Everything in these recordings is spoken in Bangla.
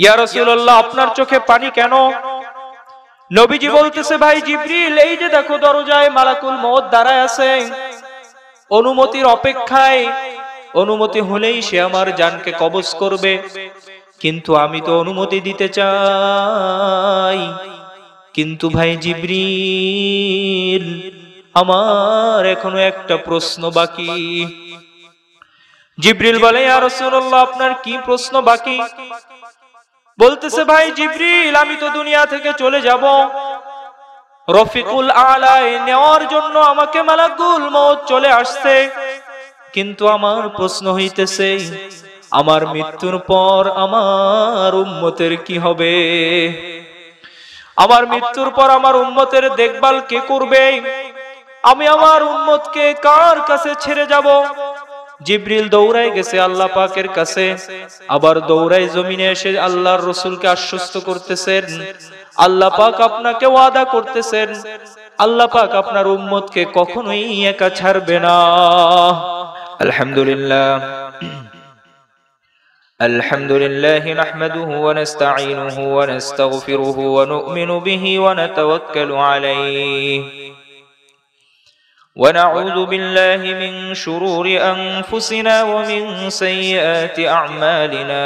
ইয়া রাসূলুল্লাহ, আপনার চোখে পানি কেন? নবীজি বলতেছে, ভাই জিবরিল, এই যে দেখো দরজায় মালাকুল মউত দাঁড়ায় আছে, অনুমতির অপেক্ষায়, অনুমতি হলেই সে আমার জানকে কবজ করবে, কিন্তু আমি তো অনুমতি দিতে চাই। কিন্তু ভাই জিবরিল, আমার এখনো একটা প্রশ্ন বাকি। জিবরিল বলে, ইয়া রাসূলুল্লাহ, আপনার কি প্রশ্ন বাকি? বলতেছে, ভাই জিবরিল, আমি তো দুনিয়া থেকে চলে যাব, রফিকুল আলায় নেওয়ার জন্য আমাকে মালাকুল মউত চলে আসছে, কিন্তু আমার প্রশ্ন হইতেছে, আমার মৃত্যুর পর আমার উম্মতের কি হবে? আমার মৃত্যুর পর আমার উম্মতের দেখভাল কে করবে? আমি আমার উম্মতকে কার কাছে ছেড়ে যাব? জিবরিল দৌড়ায় গেছে আল্লাহ পাকের কাছে, আবার দৌড়ায় জমিনে এসে আল্লাহর রাসূলকে আশ্বস্ত করতেছেন, আল্লাহ পাক আপনাকে ওয়াদা করতেছেন, আল্লাহ পাক আপনার উম্মতকে কখনোই একা ছাড়বে না। আলহামদুলিল্লাহ, আলহামদুলিল্লাহ নাহমাদুহু ওয়া নাস্তাঈনুহু ওয়া নাস্তাগফিরুহু ওয়া নু'মিনু বিহি ওয়া নাতাওয়াক্কালু আলাইহি ونعوذ بالله من شرور أنفسنا ومن سيئات أعمالنا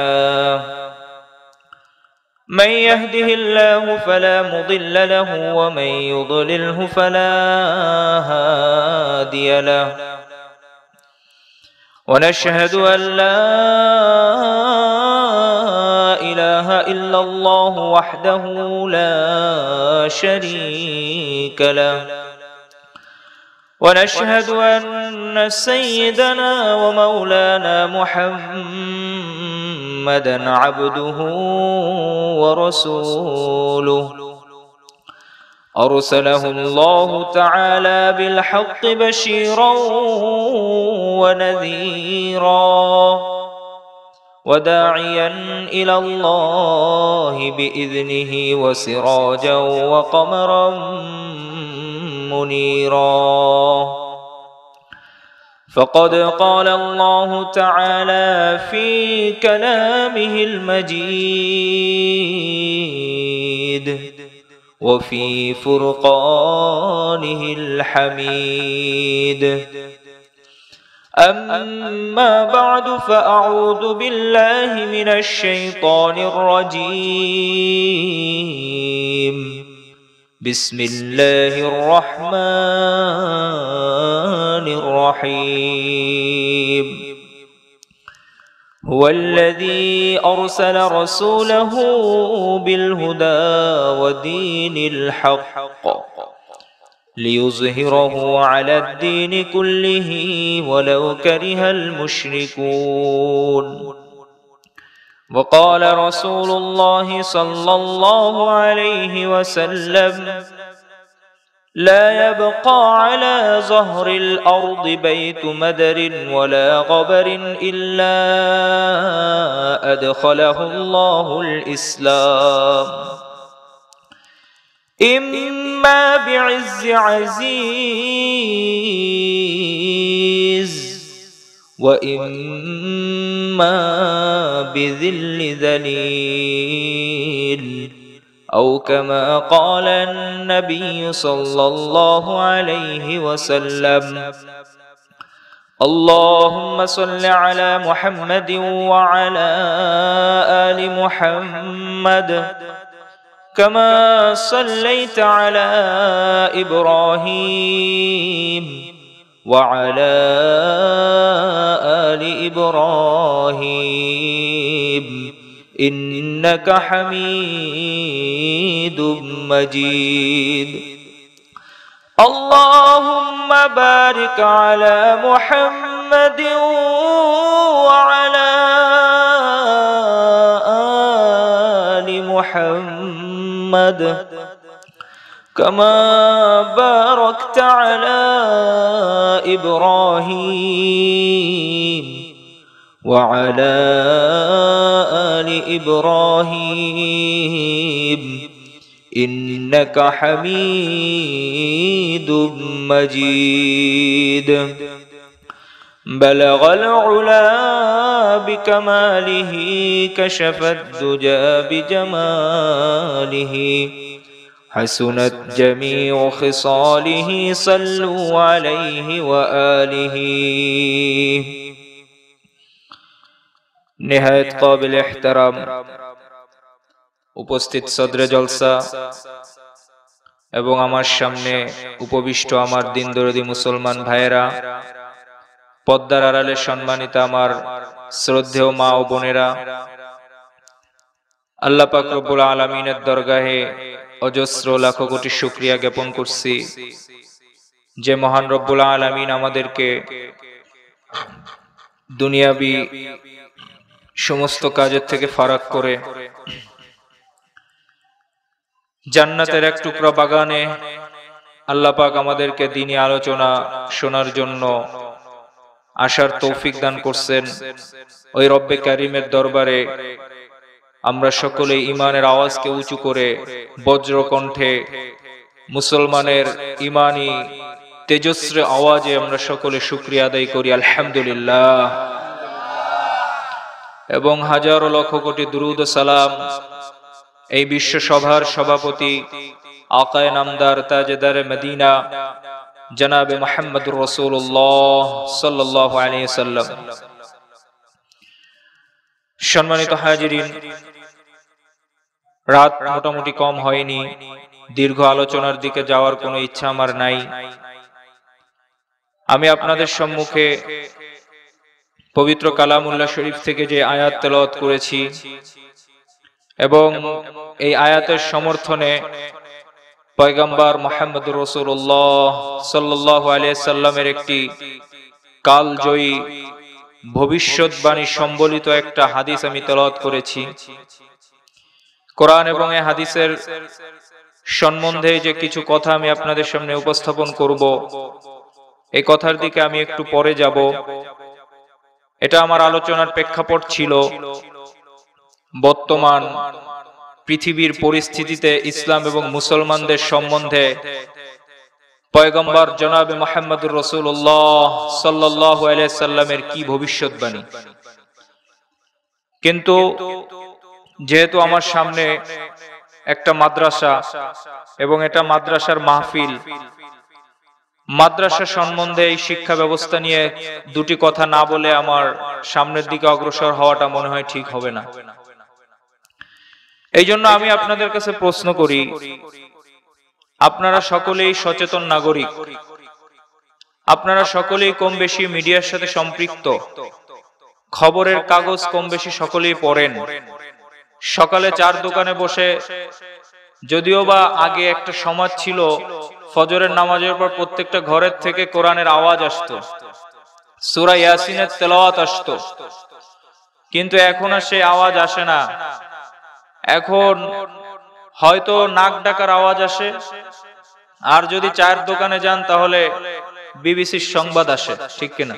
من يهده الله فلا مضل له ومن يضلله فلا هادي له ونشهد أن لا إله إلا الله وحده لا شريك له ونشهد أن سيدنا ومولانا محمدا عبده ورسوله أرسله الله تعالى بالحق بشيرا ونذيرا وداعيا إلى الله بإذنه وسراجا وقمرا منيرا فقد قال الله تعالى في كلامه المجيد وفي فرقانه الحميد أما بعد فأعوذ بالله من الشيطان الرجيم بسم الله الرحمن الرحيم هو الذي أرسل رسوله بالهدى ودين الحق ليظهره على الدين كله ولو كره المشركون وقال رسول الله صلى الله عليه وسلم لا يبقى على ظهر الأرض بيت مدر ولا غبر إلا أدخله الله الإسلام إما بعز عزيز وإما بذل ذليل أو كما قال النبي صلى الله عليه وسلم اللهم صل على محمد وعلى آل محمد كما صليت على إبراهيم وعلى آل إبراهيم إنك حميد مجيد اللهم بارك على محمد وعلى آل محمد كما باركت على إبراهيم وعلى آل إبراهيم إنك حميد مجيد بلغ العلا بكماله كشف الدجى بجماله حسنت جميع خصاله صلوا عليه وآله निहायत काबिल एहतराम उपस्थित सदरे जलसा एवं आमार सामने उपविष्ट आमार दीनदरदी मुसलमान भाइयेरा पद्दार आड़ाले सम्मानित आमार श्रद्धेय मा ओ बोनेरा आल्लाह पाक रब्बुल आलामीनेर दरगाहे अजस्र लाखो कोटी शुक्रिया ज्ञापन करछि जे महान रब्बुल आलामीन आमादेरके दुनियाबी समस्त काजेर थेके फाराक करे জান্নাতের এক টুকরা বাগানে আল্লাহ পাক আমাদেরকে দ্বীনি আলোচনা শোনার জন্য আসার তৌফিক দান করছেন। ওই রব্বে কারীমের দরবারে আমরা সকলে ঈমানের আওয়াজকে উঁচু করে বজ্র কণ্ঠে মুসলমানের ঈমানি তেজস্রী আওয়াজে আমরা সকলে শুকরিয়া আদায় করি আলহামদুলিল্লাহ, এবং হাজারো লক্ষ কোটি দুরূদ ও সালাম এই বিশ্ব সভার সভাপতি আকায়ে নামদার তাজদারে মদিনা জনাবে মুহাম্মদুর রাসূলুল্লাহ সাল্লাল্লাহু আলাইহি ওয়াসাল্লাম। সম্মানিত হাজিরিন, রাত মোটামুটি কম হয়নি, দীর্ঘ আলোচনার দিকে যাওয়ার কোনো ইচ্ছা আমার নাই। আমি আপনাদের সম্মুখে পবিত্র কালামুল্লাহ শরীফ থেকে যে আয়াত তেলাওয়াত করেছি এবং এই আয়াতের সমর্থনে পয়গম্বর মুহাম্মদুর রাসূলুল্লাহ সাল্লাল্লাহু আলাইহি সাল্লামের একটি কালজয়ী ভবিষ্যৎবাণী সম্বলিত একটা হাদিস আমি তেলাওয়াত করেছি। কোরআন এবং এই হাদিসের সম্বন্ধে যে কিছু কথা আমি আপনাদের সামনে উপস্থাপন করব, এই কথার দিকে আমি একটু পরে যাব। এটা আমার আলোচনার প্রেক্ষাপট ছিল বর্তমান পৃথিবীর পরিস্থিতিতে ইসলাম এবং মুসলমানদের সম্বন্ধে পয়গম্বর জনাবে মুহাম্মদুর রাসূলুল্লাহ সাল্লাল্লাহু আলাইহি সাল্লামের কি ভবিষ্যৎবাণী। কিন্তু যেহেতু আমার সামনে একটা মাদ্রাসা এবং এটা মাদ্রাসার মাহফিল, মাদ্রাসা সম্বন্ধে এই শিক্ষা ব্যবস্থা নিয়ে দুটি কথা না বলে আমার সামনের দিকে অগ্রসর হওয়াটা মনে হয় ঠিক হবে না। এই জন্য আমি আপনাদের কাছে প্রশ্ন করি, আপনারা সকলেই সচেতন নাগরিক, আপনারা সকলেই কম বেশি মিডিয়ার সাথে সম্পৃক্ত, খবরের কাগজ কম বেশি সকলেই পড়েন। সকালে চার দোকানে বসে, যদিও বা আগে একটা সমাজ ছিল ফজরের নামাজের পর প্রত্যেকটা ঘরের থেকে কোরআনের আওয়াজ আসতো, সূরা ইয়াসিনের তেলাওয়াত আসতো, কিন্তু এখন আর সেই আওয়াজ আসে না। এখন হয়তো নাক ডাকার আওয়াজ আসে, আর যদি চায়ের দোকানে যান তাহলে বিবিসির সংবাদ আসে, ঠিক কিনা?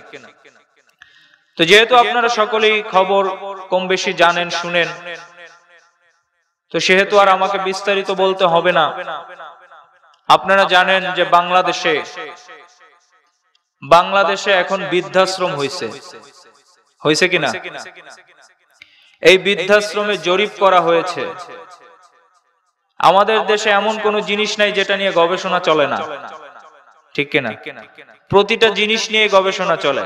তো যেহেতু আপনারা সকলেই খবর কম বেশি জানেন, শুনেন, তো সেহেতু আর আমাকে বিস্তারিত বলতে হবে না। আপনারা জানেন যে বাংলাদেশে এখন বৃদ্ধাশ্রম হয়েছে কিনা? এই বৃদ্ধাশ্রমে জরিপ করা হয়েছে। আমাদের দেশে এমন কোন জিনিস নাই যেটা নিয়ে গবেষণা চলে না, ঠিক কিনা? প্রতিটা জিনিস নিয়ে গবেষণা চলে।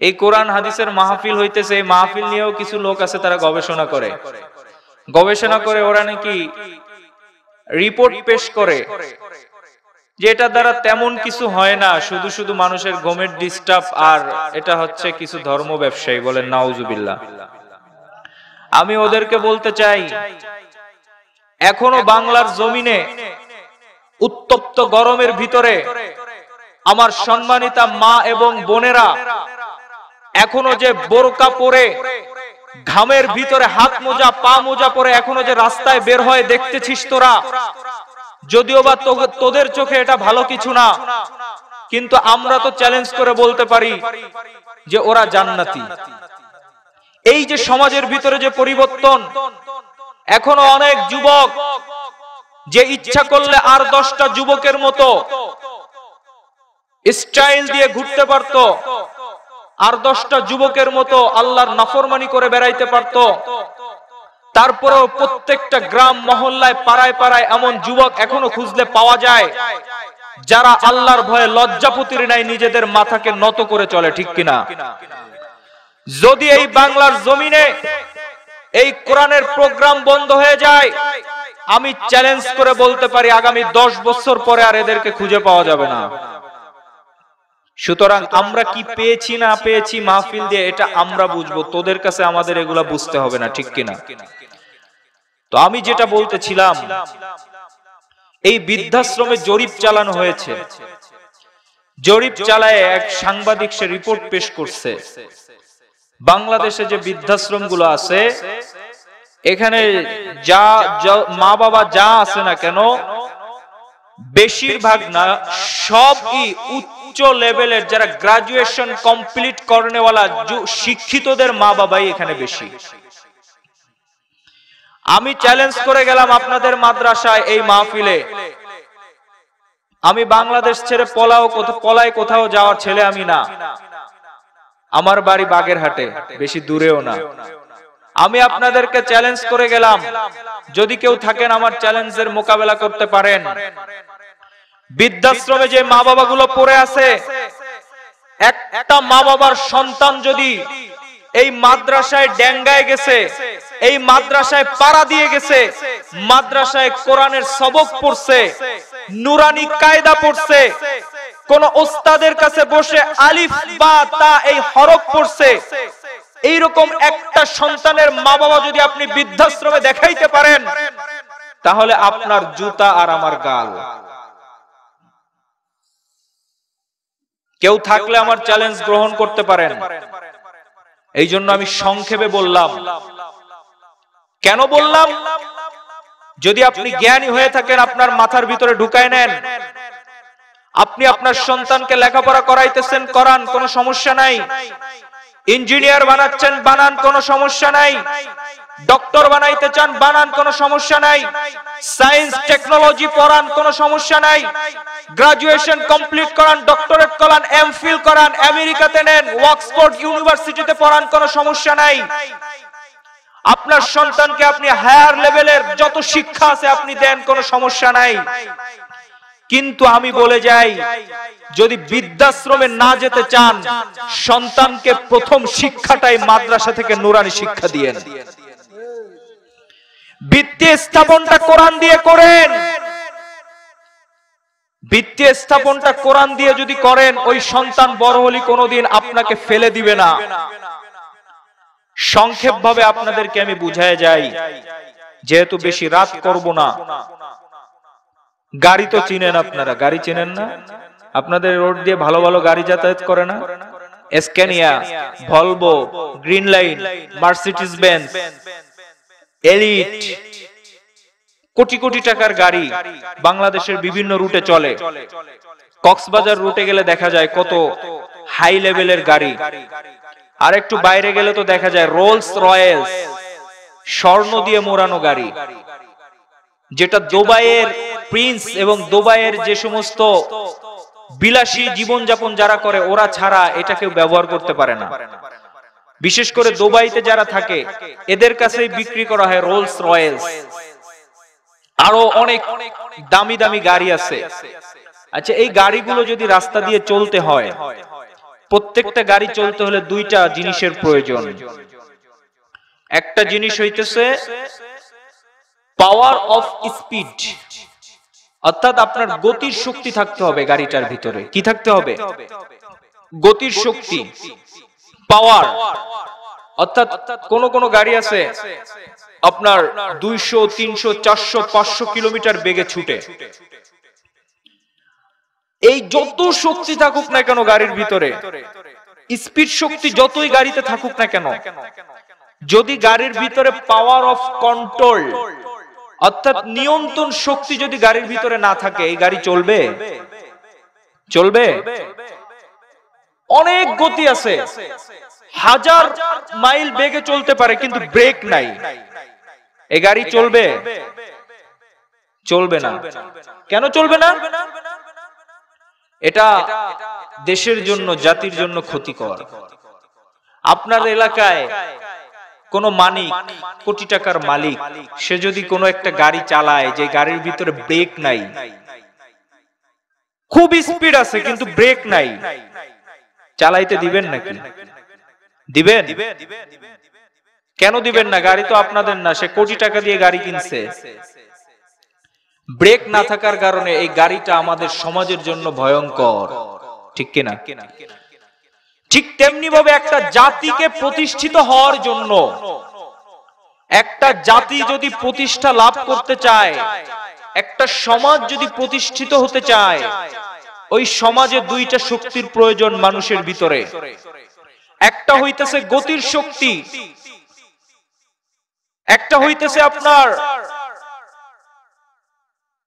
এই কোরআন হাদিসের মাহফিল হইতেছে, এই মাহফিল নিয়েও কিছু লোক আছে তারা গবেষণা করে ওরা নাকি রিপোর্ট পেশ করে যে এটা দ্বারা তেমন কিছু হয় না, শুধু শুধু মানুষের ঘুমের ডিস্টার্ব, আর এটা হচ্ছে কিছু ধর্ম ব্যবসায়ী বলেন নাউজুবিল্লাহ। আমি ওদেরকে বলতে চাই, এখনো বাংলার জমিনে উত্তপ্ত গরমের ভিতরে আমার সম্মানিতা মা এবং বোনেরা এখনো যে বোরকা পরে ঘামের ভিতরে হাত মোজা পা মোজা পরে এখনো যে রাস্তায় বের হয় দেখতেছিস তোরা, যদিও বা তোদের চোখে এটা ভালো কিছু না, কিন্তু আমরা তো চ্যালেঞ্জ করে বলতে পারি যে ওরা জান্নাতি। এই যে সমাজের ভিতরে যে পরিবর্তন, এখনো অনেক যুবক যে ইচ্ছা করলে আর 10টা যুবকের মতো স্টাইল দিয়ে ঘুরতে পারতো, আর 10টা যুবকের মতো আল্লাহর নাফরমানি করে বেড়াইতে পারতো। তারপরেও প্রত্যেকটা গ্রাম মহল্লায় পাড়ায় পাড়ায় এমন যুবক এখনো খুঁজলে পাওয়া যায় যারা আল্লাহর ভয়ে লজ্জাপুতির নাই নিজেদের মাথাকে নত করে চলে, ঠিক কিনা? যদি এই বাংলার জমিনে এই কোরআনের প্রোগ্রাম বন্ধ হয়ে যায়, আমি চ্যালেঞ্জ করে বলতে পারি আগামী 10 বছর পরে আর এদেরকে খুঁজে পাওয়া যাবে না। সুতরাং আমরা কি পেয়েছি না পেয়েছি মাহফিল দিয়ে এটা আমরা বুঝবো, তোদের কাছে আমাদের এগুলা বুঝতে হবে না, ঠিক কিনা? তো আমি যেটা বলতেছিলাম, এই বৃদ্ধাশ্রমে জরিপ চালানো হয়েছে। জরিপ চালায় এক সাংবাদিক সে রিপোর্ট পেশ করছে, বাংলাদেশে যে বৃদ্ধাশ্রম গুলো আছে এখানে যা মা বাবা যা আছে না কেন, বেশিরভাগ না সবই উচ্চ লেভেলের, যারা গ্রাজুয়েশন কমপ্লিট করনেওয়ালা শিক্ষিতদের মা বাবাই এখানে বেশি। আমি চ্যালেঞ্জ করে গেলাম আপনাদের মাদ্রাসায় এই মাহফিলে, আমি বাংলাদেশ ছেড়ে পলায় কোথাও যাওয়ার ছেলে আমি না, আমার বাড়ি বাগেরহাটে, বেশি দূরেও না। আমি আপনাদেরকে চ্যালেঞ্জ করে গেলাম, যদি কেউ থাকেন আমার চ্যালেঞ্জের মোকাবেলা করতে পারেন। বৃদ্ধাশ্রমে যে মা বাবাগুলো পড়ে আছে, একটা মা বাবার সন্তান যদি এই মাদ্রাসায় ডেঙ্গায় গেছে, এই মাদ্রাসায় পাড়া দিয়ে গেছে, মাদ্রাসায় কোরআনের সবক পড়ছে, নুরানি কায়দা পড়ছে, কোন ওস্তাদের কাছে বসে আলিফ বা তা এই হরফ পড়ছে, এইরকম একটা সন্তানের মা বাবা যদি আপনি বৃদ্ধাশ্রমে দেখাইতে পারেন, তাহলে আপনার জুতা আর আমার গাল। কেউ থাকলে আমার চ্যালেঞ্জ গ্রহণ করতে পারেন। এই জন্য আমি সংক্ষেপে বললাম। কেন বললাম? যদি আপনি জ্ঞানী হয়ে থাকেন, আপনার মাথার ভিতরে ঢুকায় নেন, আপনি আপনার সন্তানকে লেখাপড়া করাইতেছেন, করান, কোনো সমস্যা নাই। ইঞ্জিনিয়ার বানাচ্ছেন, বানান, কোনো সমস্যা নাই। ডক্টর বানাইতে চান, বানান, কোনো সমস্যা নাই। সায়েন্স টেকনোলজি পড়ান, কোনো সমস্যা নাই। গ্রাজুয়েশন কমপ্লিট করান, ডক্টরেট করান, এমফিল করান, আমেরিকাতে নেন, অক্সফোর্ড ইউনিভার্সিটিতে পড়ান, কোনো সমস্যা নাই। আপনার সন্তানকে আপনি হায়ার লেভেলের যত শিক্ষা আছে আপনি দেন, কোনো সমস্যা নাই। কিন্তু আমি বলে যাই, যদি বৃদ্ধাশ্রমে না যেতে চান, সন্তানকে প্রথম শিক্ষাটাই মাদ্রাসা থেকে নুরানি শিক্ষা দিয়েন। ভিত্তি স্থাপনটা কোরআন দিয়ে করেন। ভিত্তি স্থাপনটা কোরআন দিয়ে যদি করেন, ওই সন্তান বড় হলে কোনোদিন আপনাকে ফেলে দিবে না। সংক্ষেপ ভাবে আপনাদেরকে আমি বুঝায় যাই, যেহেতু বেশি রাত করব না। গাড়ি তো চিনেন আপনারা, গাড়ি চেনেন না? আপনাদের রোড দিয়ে ভালো ভালো গাড়ি যাতায়াত করে না? Scania, Volvo, green line, Mercedes Benz, elite, crore crore টাকার গাড়ি বাংলাদেশের বিভিন্ন রুটে চলে। কক্সবাজার রুটে গেলে দেখা যায় কত হাই লেভেলের গাড়ি। আর একটু বাইরে গেলে তো দেখা যায় রোলস রয়েলস, স্বর্ণ দিয়ে মোড়ানো গাড়ি, যেটা দুবাইয়ের প্রিন্স এবং দুবাইয়ের যে সমস্ত বিলাসী জীবনযাপন যারা করে, ওরা ছাড়া এটা কেউ ব্যবহার করতে পারে না। বিশেষ করে দুবাইতে যারা থাকে এদের কাছেই বিক্রি করা হয় রোলস রয়েলস। আরো অনেক দামি দামি গাড়ি আছে। আচ্ছা, এই গাড়িগুলো যদি রাস্তা দিয়ে চলতে হয়, প্রত্যেকটা গাড়ি চলতে হলে দুইটা জিনিসের প্রয়োজন। একটা জিনিস হইতেছে পাওয়ার অফ স্পিড, অর্থাৎ আপনার গতির শক্তি থাকতে হবে গাড়িটার ভিতরে। কি থাকতে হবে? গতির শক্তি, পাওয়ার। অর্থাৎ কোন কোন গাড়ি আছে আপনার 200, 300, 400, 500 কিলোমিটার বেগে ছুটে। এই যত শক্তি থাকুক না কেন গাড়ির ভিতরে, স্পিড শক্তি যতই গাড়িতে থাকুক না কেন, যদি গাড়ির ভিতরে পাওয়ার অফ কন্ট্রোল অর্থাৎ নিয়ন্ত্রণ শক্তি যদি গাড়ির ভিতরে না থাকে, এই গাড়ি চলবে? চলবে? অনেক গতি আছে, 1000 মাইল বেগে চলতে পারে, কিন্তু ব্রেক নাই, এই গাড়ি চলবে? চলবে না। কেন চলবে না? এটা দেশের জন্য জাতির জন্য ক্ষতিকর। আপনার এলাকায় কোন মালিক, কোটি টাকার মালিক, সে যদি কোনো একটা গাড়ি চালায় যে গাড়ির ভিতরে ব্রেক নাই, খুব স্পিড আছে কিন্তু ব্রেক নাই, চালাইতে দিবেন নাকি? দিবেন? কেন দিবেন না? গাড়ি তো আপনাদের না, সে কোটি টাকা দিয়ে গাড়ি কিনছে। ব্রেক না থাকার কারণে এই গাড়িটা আমাদের সমাজের জন্য ভয়ঙ্কর, ঠিক কিনা? ঠিক তেমনি ভাবে একটা জাতিকে প্রতিষ্ঠিত হওয়ার জন্য, একটা জাতি যদি প্রতিষ্ঠা লাভ করতে চায়, একটা সমাজ যদি প্রতিষ্ঠিত হতে চায়, ওই সমাজে দুইটা শক্তির প্রয়োজন মানুষের ভিতরে। একটা হইতেছে গতির শক্তি, একটা হইতেছে আপনার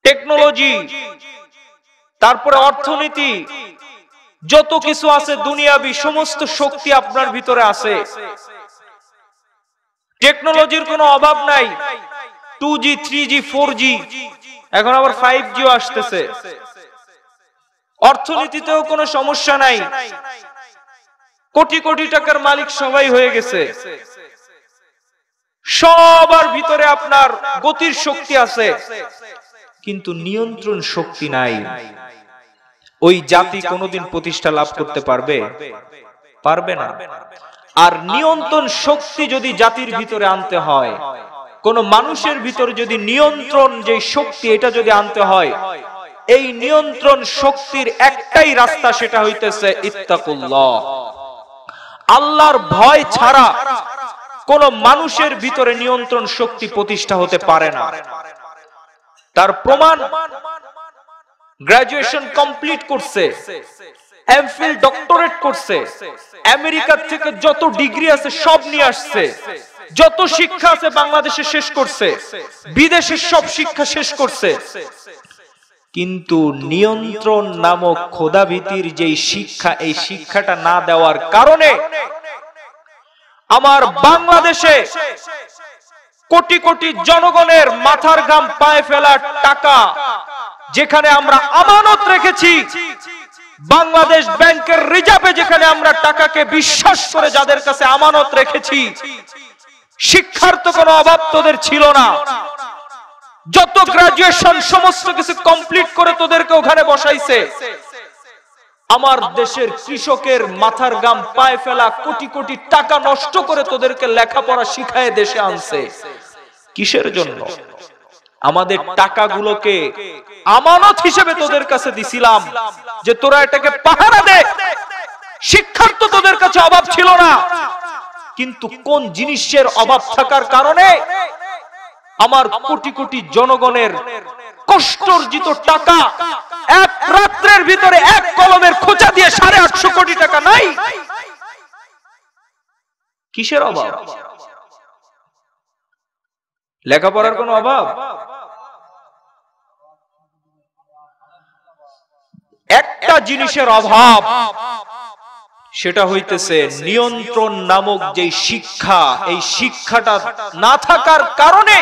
টেকনোলজি, তারপরে অর্থনীতি, যত কিছু আছে দুনিয়াবি সমস্ত শক্তি আপনার ভিতরে আছে। টেকনোলজির কোনো অভাব নাই, 2G 3G 4G, এখন আবার 5G আসতেছে। অর্থনীতিতেও কোনো সমস্যা নাই, কোটি কোটি টাকার মালিক সবাই হয়ে গেছে। সবার ভিতরে আপনার গতির শক্তি আছে, কিন্তু নিয়ন্ত্রণ শক্তি নাই। ওই জাতি কোনোদিন প্রতিষ্ঠা লাভ করতে পারবে? পারবে না। আর নিয়ন্ত্রণ শক্তি যদি জাতির ভিতরে আনতে হয়, কোন মানুষের ভিতরে যদি নিয়ন্ত্রণ যে শক্তি, এটা যদি আনতে হয়, এই নিয়ন্ত্রণ শক্তির একটাই রাস্তা, সেটা হইতেছে ইত্তাকুল্লাহ। আল্লাহর ভয় ছাড়া কোন মানুষের ভিতরে নিয়ন্ত্রণ শক্তি প্রতিষ্ঠা হতে পারে না। তার প্রমাণ, গ্রাজুয়েশন কমপ্লিট করছে, এমফিল ডক্টরেট করছে, আমেরিকা থেকে যত ডিগ্রি আছে সব নিয়ে আসছে, যত শিক্ষা আছে বাংলাদেশে শেষ করছে, বিদেশের সব শিক্ষা শেষ করছে, কিন্তু নিয়ন্ত্রণ নামক খোদাভীতির যেই শিক্ষা, এই শিক্ষাটা না দেওয়ার কারণে আমার বাংলাদেশে কোটি কোটি জনগণের মাথার ঘাম পায়ে ফেলার টাকা, যেখানে আমরা আমানত রেখেছি, বাংলাদেশ ব্যাংকের রিজার্ভে যেখানে আমরা টাকাকে বিশ্বাস করে যাদের কাছে আমানত রেখেছি, শিক্ষার তো কোনো অভাব তোদের ছিল না। যত গ্রাজুয়েশন সমস্ত কিছু কমপ্লিট করে তোদেরকে ওখানে বসাইছে। আমার দেশের কৃষকের মাথার ঘাম পায়ে ফেলা কোটি কোটি টাকা নষ্ট করে তোদেরকে লেখাপড়া শিখায় দেশে আনছে। কিসের জন্য? আমাদের টাকাগুলোকে আমানত হিসেবে তোদের কাছে দিছিলাম যে তোরা এটাকে পাহারা দে। শিক্ষার তো তোদের কাছে অভাব ছিল না, কিন্তু কোন জিনিসের অভাব থাকার কারণে আমার কোটি কোটি জনগণের কষ্টার্জিত টাকা এক রাত্রের ভিতরে এক কলমের খোঁচা দিয়ে 850 কোটি টাকা নাই। কিসের অভাব? লেখাপড়ার কোনো অভাব? একটা জিনিসের অভাব, সেটা হইতেছে নিয়ন্ত্রণ নামক যে শিক্ষা। এই শিক্ষাটা না থাকার কারণে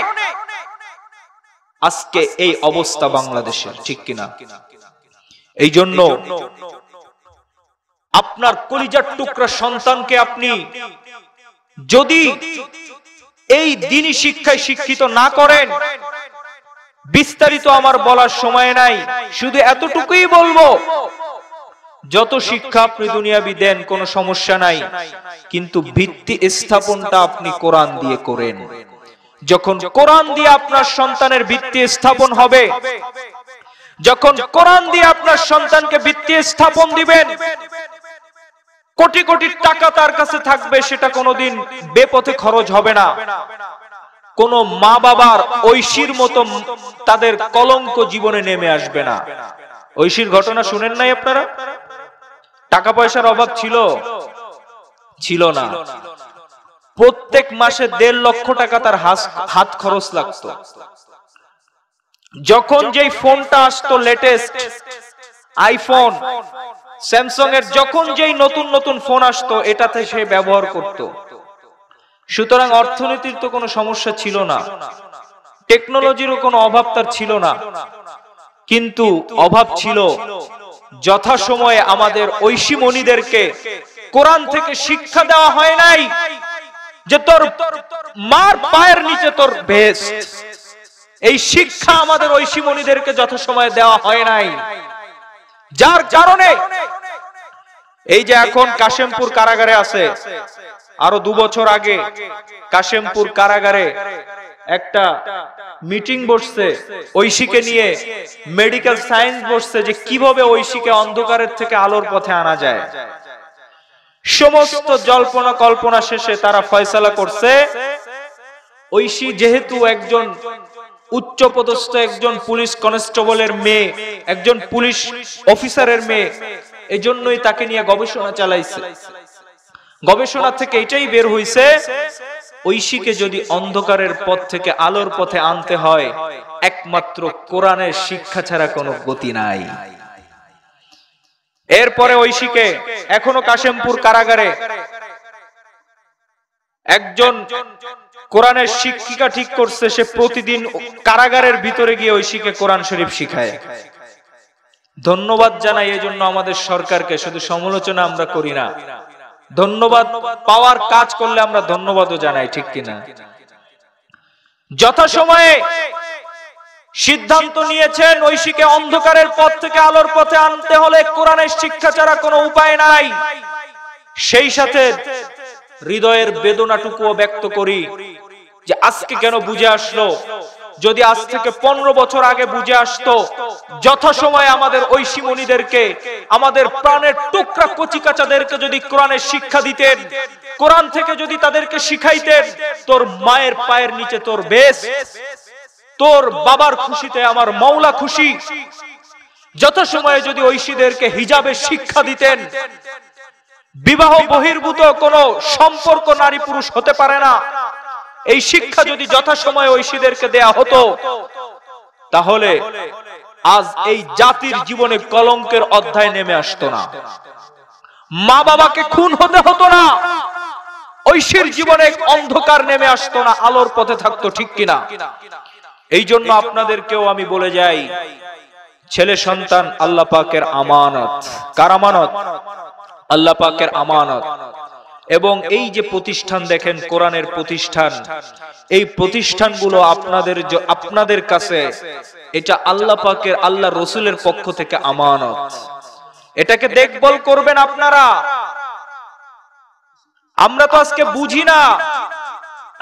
আজকে এই অবস্থা বাংলাদেশের, ঠিক কিনা? এই জন্য আপনার কলিজার টুকরা সন্তানকে আপনি যদি এই দ্বীনি শিক্ষায় শিক্ষিত না করেন, বিস্তারিত আমার বলার সময় নাই, শুধু এতটুকুই বলবো, যত শিক্ষা আপনি দুনিয়াবি দেন কোনো সমস্যা নাই, কিন্তু ভিত্তি স্থাপনটা আপনি কোরআন দিয়ে করেন। যখন কোরআন দিয়ে আপনার সন্তানের ভিত্তি স্থাপন হবে, যখন কোরআন দিয়ে আপনার সন্তানকে ভিত্তি স্থাপন দিবেন, কোটি কোটি টাকা তার কাছে থাকবে, সেটা কোনোদিন বেপথে খরচ হবে না। কোন মা বাবার ঐশীর মতো তাদের কলঙ্ক জীবনে নেমে আসবে না। ঐশীর ঘটনা শুনেন নাই আপনারা? টাকা পয়সার অভাব ছিল? ছিল না। প্রত্যেক মাসে 1.5 লক্ষ টাকা তার হাত খরচ লাগতো। যখন যেই ফোনটা আসতো লেটেস্ট আইফোন, স্যামসাং এর যখন যেই নতুন নতুন ফোন আসতো, এটাতে সে ব্যবহার করত। সুতরাং অর্থনীতির তো কোনো সমস্যা ছিল না, টেকনোলজিরও কোনো অভাব তার ছিল না, কিন্তু অভাব ছিল যথাসময়ে আমাদের ঐশী মণিদেরকে কোরআন থেকে শিক্ষা দেওয়া হয় নাই যে তোর মার পায়ের নিচে তোর বেস্ট, এই শিক্ষা আমাদের ঐশী মণিদেরকে যথাসময়ে দেওয়া হয় নাই। যার কারণে এই যে এখন কাশেমপুর কারাগারে আছে, আরো 2 বছর আগে কাশেমপুর কারাগারে একটা মিটিং বসছে ঐশীকে নিয়ে, মেডিকেল সায়েন্স বসছে যে কিভাবে ঐশীকে অন্ধকারের থেকে আলোর পথে আনা যায়। সমস্ত জল্পনা কল্পনা শেষে তারা ফয়সালা করছে ঐশী যেহেতু একজন উচ্চপদস্থ একজন পুলিশ কনস্টেবলের মেয়ে, একজন পুলিশ অফিসারের মেয়ে, এজন্যই তাকে নিয়ে গবেষণা চালাইছে। গবেষণা থেকে এটাই বের হইছে ঐশীকে যদি অন্ধকারের পথ থেকে আলোর পথে আনতে হয় একমাত্র কোরআনের শিক্ষা ছাড়া কোনো গতি নাই। এরপরে ঐশীকে এখনো কাশেমপুর কারাগারে একজন কোরআনের শিক্ষিকা ঠিক করছে, সে প্রতিদিন কারাগারের ভিতরে গিয়ে ঐশীকে কোরআন শরীফ শিখায়। ধন্যবাদ জানাই এই জন্য আমাদের সরকারকে, শুধু সমালোচনা আমরা করি না, ধন্যবাদ পাওয়ার কাজ করলে আমরা ধন্যবাদও জানাই, ঠিক কিনা? যথাসময়ে সিদ্ধান্ত নিয়েছেন ঐশীকে অন্ধকারের পথ থেকে আলোর পথে আনতে হলে কোরআনের শিক্ষা ছাড়া কোনো উপায় নাই। সেই সাথে হৃদয়ের বেদনাটুকুও ব্যক্ত করি যে আজকে কেন বুঝে আসলো, যদি আজ থেকে 15 বছর আগে বুঝে আসতো, যথাসময়ে আমাদের ঐশী মণিদেরকে, আমাদের প্রাণের টুকরা কচিকাচাদেরকে যদি কোরআনের শিক্ষা দিতেন, কোরআন থেকে যদি তাদেরকে শিখাইতেন তোর মায়ের পায়ের নিচে তোর বেশ, তোর বাবার খুশিতে আমার মওলা খুশি, যথাসময়ে যদি ঐশীদেরকে হিজাবের শিক্ষা দিতেন, বিবাহ বহির্ভূত কোনো সম্পর্ক নারী পুরুষ হতে পারে না, এই শিক্ষা যদি যথাসময়ে ঐশীদেরকে দেয়া হতো, তাহলে আজ এই জাতির জীবনে কলঙ্কের অধ্যায় নেমে আসতো না, মা বাবাকে খুন হতে হতো না, ঐশীর জীবনে অন্ধকার নেমে আসতো না, আলোর পথে থাকতো, ঠিক কিনা? এই জন্য আপনাদেরকেও আমি বলে যাই, ছেলে সন্তান আল্লাহ পাকের আমানত। কার আমানত? আল্লাহ পাকের আমানত। এবং এই যে প্রতিষ্ঠান দেখেন কোরআনের প্রতিষ্ঠান, এই প্রতিষ্ঠানগুলো আপনাদের কাছে এটা আল্লাহ পাকের, আল্লাহ রসুলের পক্ষ থেকে আমানত। এটাকে দেখভাল করবেন আপনারা। আমরা তো আজকে বুঝি না।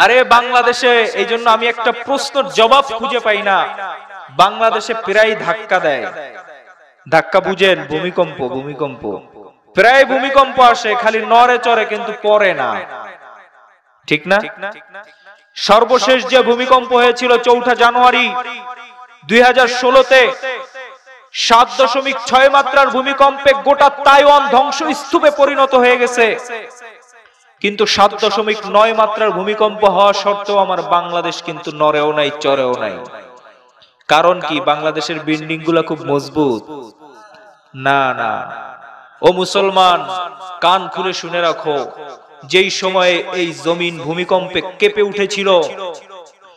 আরে বাংলাদেশে, এই জন্য আমি একটা প্রশ্নের জবাব খুঁজে পাই না, বাংলাদেশে প্রায় ধাক্কা দেয়, ধাক্কা বুঝেন, ভূমিকম্প, ভূমিকম্প প্রায় ভূমিকম্প আসে, খালি নড়ে চড়ে কিন্তু পড়ে না, ঠিক না? সর্বশেষ যে ভূমিকম্প হয়েছিল 4 জানুয়ারি 2016-তে 7.6 মাত্রার ভূমিকম্পে গোটা তাইওয়ান ধ্বংসস্তূপে পরিণত হয়ে গেছে। কিন্তু 7.9 মাত্রার ভূমিকম্প হওয়া সত্ত্বেও আমার বাংলাদেশ কিন্তু নড়েও নাই, চড়েও নাই। কারণ কি? বাংলাদেশের বিল্ডিং গুলা খুব মজবুত? না না। ও মুসলমান, কান খুলে শুনে রাখো, যেই সময়ে এই জমিন ভূমিকম্পে কেঁপে উঠেছিল,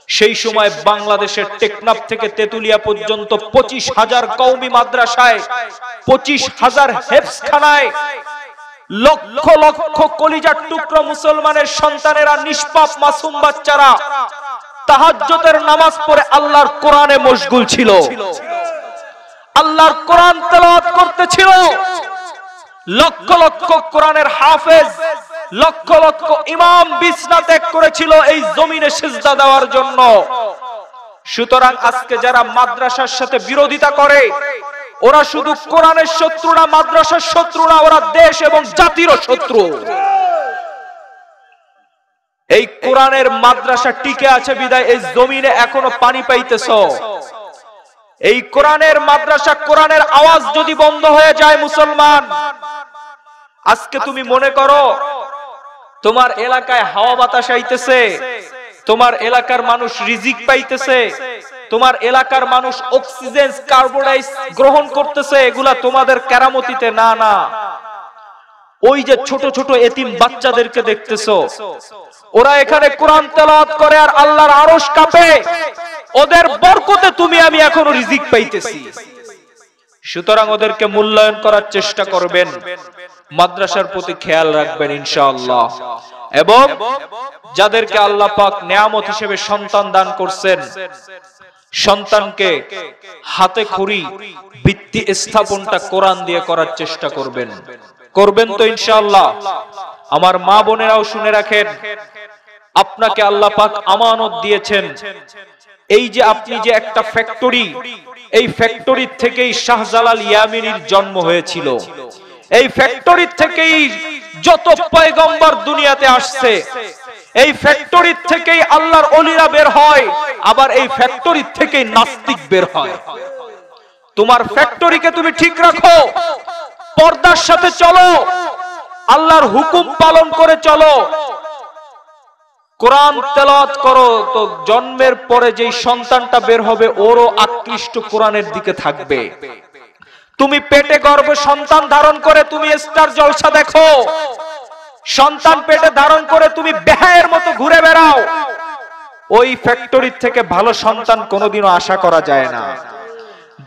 সেই সময় বাংলাদেশের টেকনাফ থেকে তেতুলিয়া পর্যন্ত 25,000 কওমি মাদ্রাসায়, 25,000 হেফজখানায় লক্ষ লক্ষ কলিজার টুকরো মুসলমানের সন্তানেরা, নিষ্পাপ মাসুম বাচ্চারা তাহাজ্জুদের নামাজ পড়ে আল্লাহর কোরআনে মশগুল ছিল, আল্লাহর কোরআন তেলাওয়াত করতেছিল। লক্ষ লক্ষ কোরআনের হাফেজ, লক্ষ লক্ষ ইমাম বিছনা ত্যাগ করেছিল এই জমিনে সিজদা দেওয়ার জন্য। সুতরাং আজকে যারা মাদ্রাসার সাথে বিরোধিতা করে, ওরা শুধু কোরআনের শত্রু না, মাদ্রাসার শত্রু না, ওরা দেশ এবং জাতির শত্রু। এই কোরআনের মাদ্রাসা টিকে আছে বিদায় এই জমিনে এখনো পানি পাইতেছ। এই কোরআনের মাদ্রাসা, কোরআনের আওয়াজ যদি বন্ধ হয়ে যায় মুসলমান, আজকে তুমি মনে করো তোমার এলাকায় হাওয়া বাতাস আইতেছে, তোমার এলাকার মানুষ রিজিক পাইতেছে, তোমার এলাকার মানুষ অক্সিজেন, কার্বন ডাই গ্রহণ করতেছে, এগুলা তোমাদের কেরামতিতে না, না। ওই যে ছোট ছোট এতিম বাচ্চাদেরকে দেখতেছো, ওরা এখানে কোরআন তেলাওয়াত করে আর আল্লাহর আরশ কাঁপে, ওদের বরকতে তুমি আমি এখনো রিজিক পাইতেছি। সুতরাং ওদেরকে মূল্যায়ন করার চেষ্টা করবেন, মাদ্রাসার প্রতি খেয়াল রাখবেন ইনশাআল্লাহ। এবং যাদেরকে আল্লাহ পাক নিয়ামত হিসেবে সন্তান দান করছেন, সন্তানকে হাতে খড়ি ভিত্তি স্থাপনটা কোরআন দিয়ে করার চেষ্টা করবেন। করবেন তো ইনশাআল্লাহ? আমার মা বোনেরাও শুনে রাখেন, আপনাকে আল্লাহ পাক আমানত দিয়েছেন। এই যে আপনি যে একটা ফ্যাক্টরি, এই ফ্যাক্টরির থেকেই শাহজালাল ইয়ামিনীর জন্ম হয়েছিল। এই ফ্যাক্টরির থেকেই যত পয়গম্বর দুনিয়াতে আসছে, এই ফ্যাক্টরির থেকেই আল্লাহর ওলিরা বের হয়, আবার এই ফ্যাক্টরির থেকেই নাস্তিক বের হয়। তোমার ফ্যাক্টরিকে তুমি ঠিক রাখো, পর্দার সাথে চলো, আল্লাহর হুকুম পালন করে চলো, কোরআন তেলাওয়াত করো, তো জন্মের পরে যেই সন্তানটা বের হবে ওরও আকৃষ্ট কোরআনের দিকে থাকবে। তুমি পেটে গর্ভে সন্তান ধারণ করে তুমি স্টার জলসা দেখো, সন্তান পেটে ধারণ করে তুমি বেহায়ের মতো ঘুরে বেড়াও, ওই ফ্যাক্টরির থেকে ভালো সন্তান কোনোদিনও আশা করা যায় না।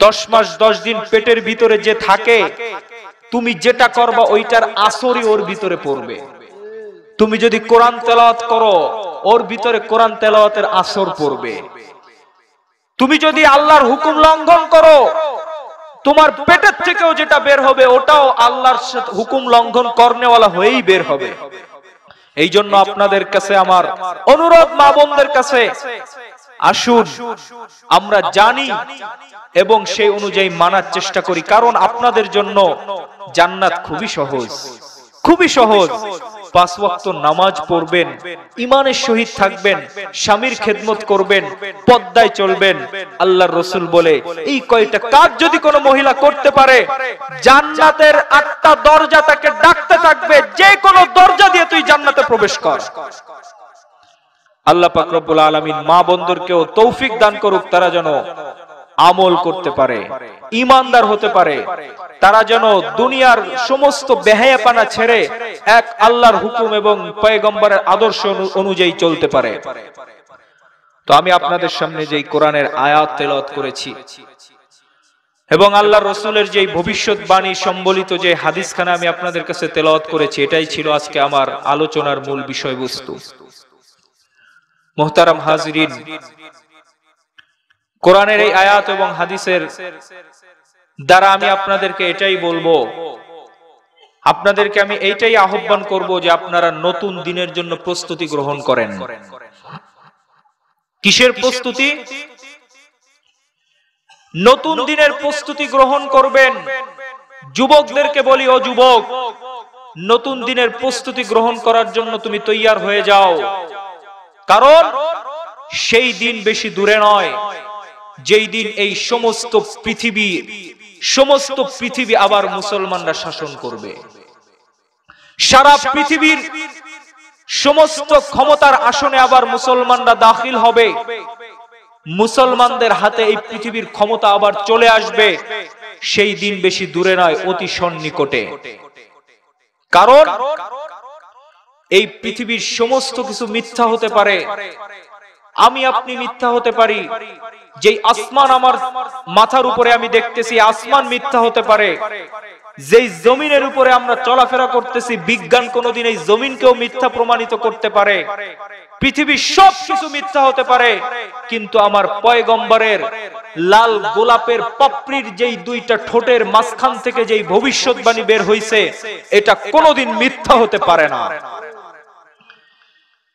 10 মাস 10 দিন পেটের ভিতরে যে থাকে, তুমি যেটা করবা ওইটার আসরই ওর ভিতরে পড়বে। তুমি যদি কোরআন তেলাওয়াত করো, ওর ভিতরে কোরআন তেলাওয়াতের আসর পড়বে। তুমি যদি আল্লাহর হুকুম লঙ্ঘন করো, তোমার পেটের থেকেও যেটা বের হবে ওটাও আল্লাহর হুকুম লঙ্ঘন করনেওয়ালা হয়েই বের হবে। এই জন্য আপনাদের কাছে আমার অনুরোধ, মা বোনদের কাছে, আসুন আমরা জানি এবং সেই অনুযায়ী মানার চেষ্টা করি। কারণ আপনাদের জন্য জান্নাত খুবই সহজ, খুবই সহজ। 5 ওয়াক্ত নামাজ পড়বেন, ঈমানের সহিত থাকবেন, স্বামীর খেদমত করবেন, পর্দায় চলবেন। আল্লাহর রাসূল বলে এই কয়টা কাজ যদি কোনো মহিলা করতে পারে, জান্নাতের 8টা দরজা তাকে ডাকতে থাকবে, যে কোনো দরজা দিয়ে তুই জান্নাতে প্রবেশ কর। আল্লাহ পাক রব্বুল আলামিন মা বোনদেরকেও তৌফিক দান করুক, তারা যেন আমল করতে পারে, ঈমানদার হতে পারে, তারা যেন দুনিয়ার সমস্ত বেহায়াপনা ছেড়ে এক আল্লাহর হুকুম এবং পয়গম্বরের আদর্শ অনুযায়ী চলতে পারে। তো আমি আপনাদের সামনে যেই কোরআনের আয়াত তেলাওয়াত করেছি এবং আল্লাহর রাসূলের যেই ভবিষ্যৎবাণী সম্বলিত যে হাদিসখানা আমি আপনাদের কাছে তেলাওয়াত করেছি, এটাই ছিল আজকে আমার আলোচনার মূল বিষয়বস্তু। মুহতারাম হাজিরিন, কোরআনের এই আয়াত এবং হাদিসের দ্বারা আমি আপনাদেরকে এটাই বলবো, আপনাদেরকে আমি এইটাই আহ্বান করব যে আপনারা নতুন দিনের জন্য প্রস্তুতি গ্রহণ করেন। কিসের প্রস্তুতি? নতুন দিনের প্রস্তুতি গ্রহণ করবেন। যুবকদেরকে বলি, ও যুবক, নতুন দিনের প্রস্তুতি গ্রহণ করার জন্য তুমি তৈয়ার হয়ে যাও। কারণ সেই দিন বেশি দূরে নয় যেই দিন এই সমস্ত পৃথিবী আবার মুসলমানরা শাসন করবে। সারা পৃথিবীর সমস্ত ক্ষমতার আসনে আবার মুসলমানরা দাখিল হবে। মুসলমানদের হাতে এই পৃথিবীর ক্ষমতা আবার চলে আসবে। সেই দিন বেশি দূরে নয়, অতি সন্নিকটে। কারণ এই পৃথিবীর সমস্ত কিছু মিথ্যা হতে পারে, আমি আপনি মিথ্যা হতে পারি। যেই আসমান আমার মাথার উপরে আমি দেখতেছি, আসমান মিথ্যা হতে পারে। যেই জমিনের উপরে আমরা চলাফেরা করতেছি, বিজ্ঞান কোনোদিন এই জমিনকেও মিথ্যা প্রমাণিত করতে পারে। পৃথিবীর সব কিছু মিথ্যা হতে পারে, কিন্তু আমার পয়গম্বরের লাল গোলাপের পাপড়ির যেই 2টা ঠোঁটের মাঝখান থেকে যেই ভবিষ্যৎবাণী বের হইছে, এটা কোনোদিন মিথ্যা হতে পারে না।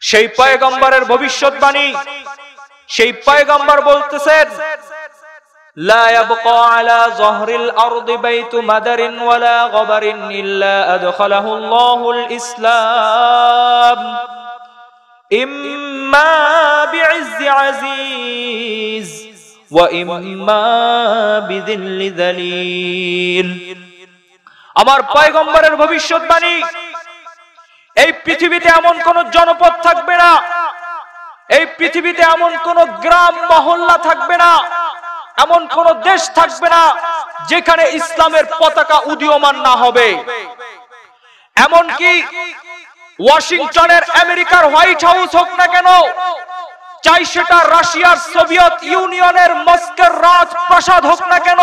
সেই পয়গম্বরের ভবিষ্যৎবাণী, সেই পয়গম্বর বলতেছেন, লা ইয়াবকা আলা যহরিল আরদি বাইতু মাদারিন ওয়ালা গবরিন ইল্লা আদখালাহু আল্লাহুল ইসলাম ইম্মা বিইজ্জি আজিজ ওয়া ইম্মা বিযিল্লি যালিল। আমার পয়গম্বরের ভবিষ্যৎবাণী, এই পৃথিবীতে এমন কোন জনপদ থাকবে না, এই পৃথিবীতে এমন কোন গ্রাম মহল্লা থাকবে না, এমন কোন দেশ থাকবে না যেখানে ইসলামের পতাকা উদীয়মান না হবে। এমনকি ওয়াশিংটনের আমেরিকার হোয়াইট হাউস হোক না কেন, চাই সেটা রাশিয়ার সোভিয়েত ইউনিয়নের মস্কোর রাজপ্রাসাদ হোক না কেন,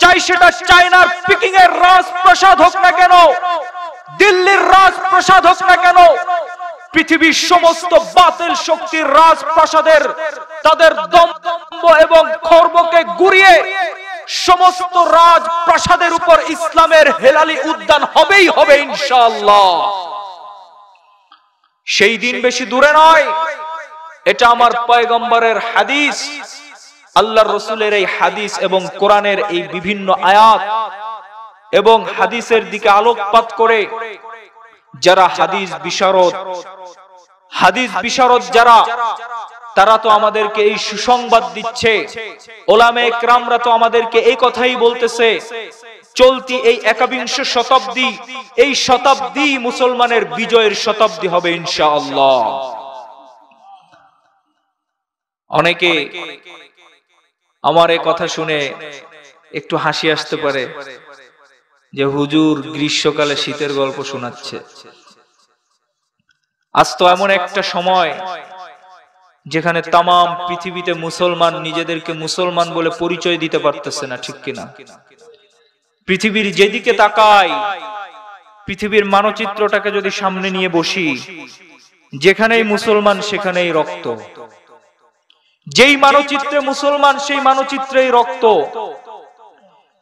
চাই সেটা চায়নার পিকিং এর রাজপ্রাসাদ হোক না কেন, দিল্লির রাজপ্রাসাদ হোক না কেন, পৃথিবীর সমস্ত বাতিল শক্তির রাজপ্রাসাদের তাদের দম্ভ এবং খর্বকে গুড়িয়ে সমস্ত রাজপ্রাসাদের উপর ইসলামের হেলালি উদ্যান হবেই হবে ইনশাআল্লাহ। সেই দিন বেশি দূরে নয়। এটা আমার পয়গম্বরের হাদিস, আল্লাহর রাসূলের এই হাদিস এবং কোরআনের এই বিভিন্ন আয়াত এবং হাদিসের দিকে আলোকপাত করে যারা হাদিস বিশারদ যারা, তারা তো আমাদেরকে এই সুসংবাদ দিচ্ছে, ওলামায়ে কেরামরা তো আমাদেরকে এই কথাই বলতেছে, চলতি এই একবিংশ শতাব্দী, এই শতাব্দী মুসলমানের বিজয়ের শতাব্দী হবে ইনশাআল্লাহ। অনেকে আমার এই কথা শুনে একটু হাসি আসতে পারে যে হুজুর গ্রীষ্মকালে শীতের গল্প শোনাচ্ছে। আজ তো এমন একটা সময় যেখানে তাম পৃথিবীতে মুসলমান নিজেদেরকে মুসলমান বলে পরিচয় দিতে পারতেছে না, ঠিক কিনা? পৃথিবীর যেদিকে তাকাই, পৃথিবীর মানচিত্রটাকে যদি সামনে নিয়ে বসি, যেখানেই মুসলমান সেখানেই রক্ত, যেই মানচিত্রে মুসলমান সেই মানচিত্রেই রক্ত।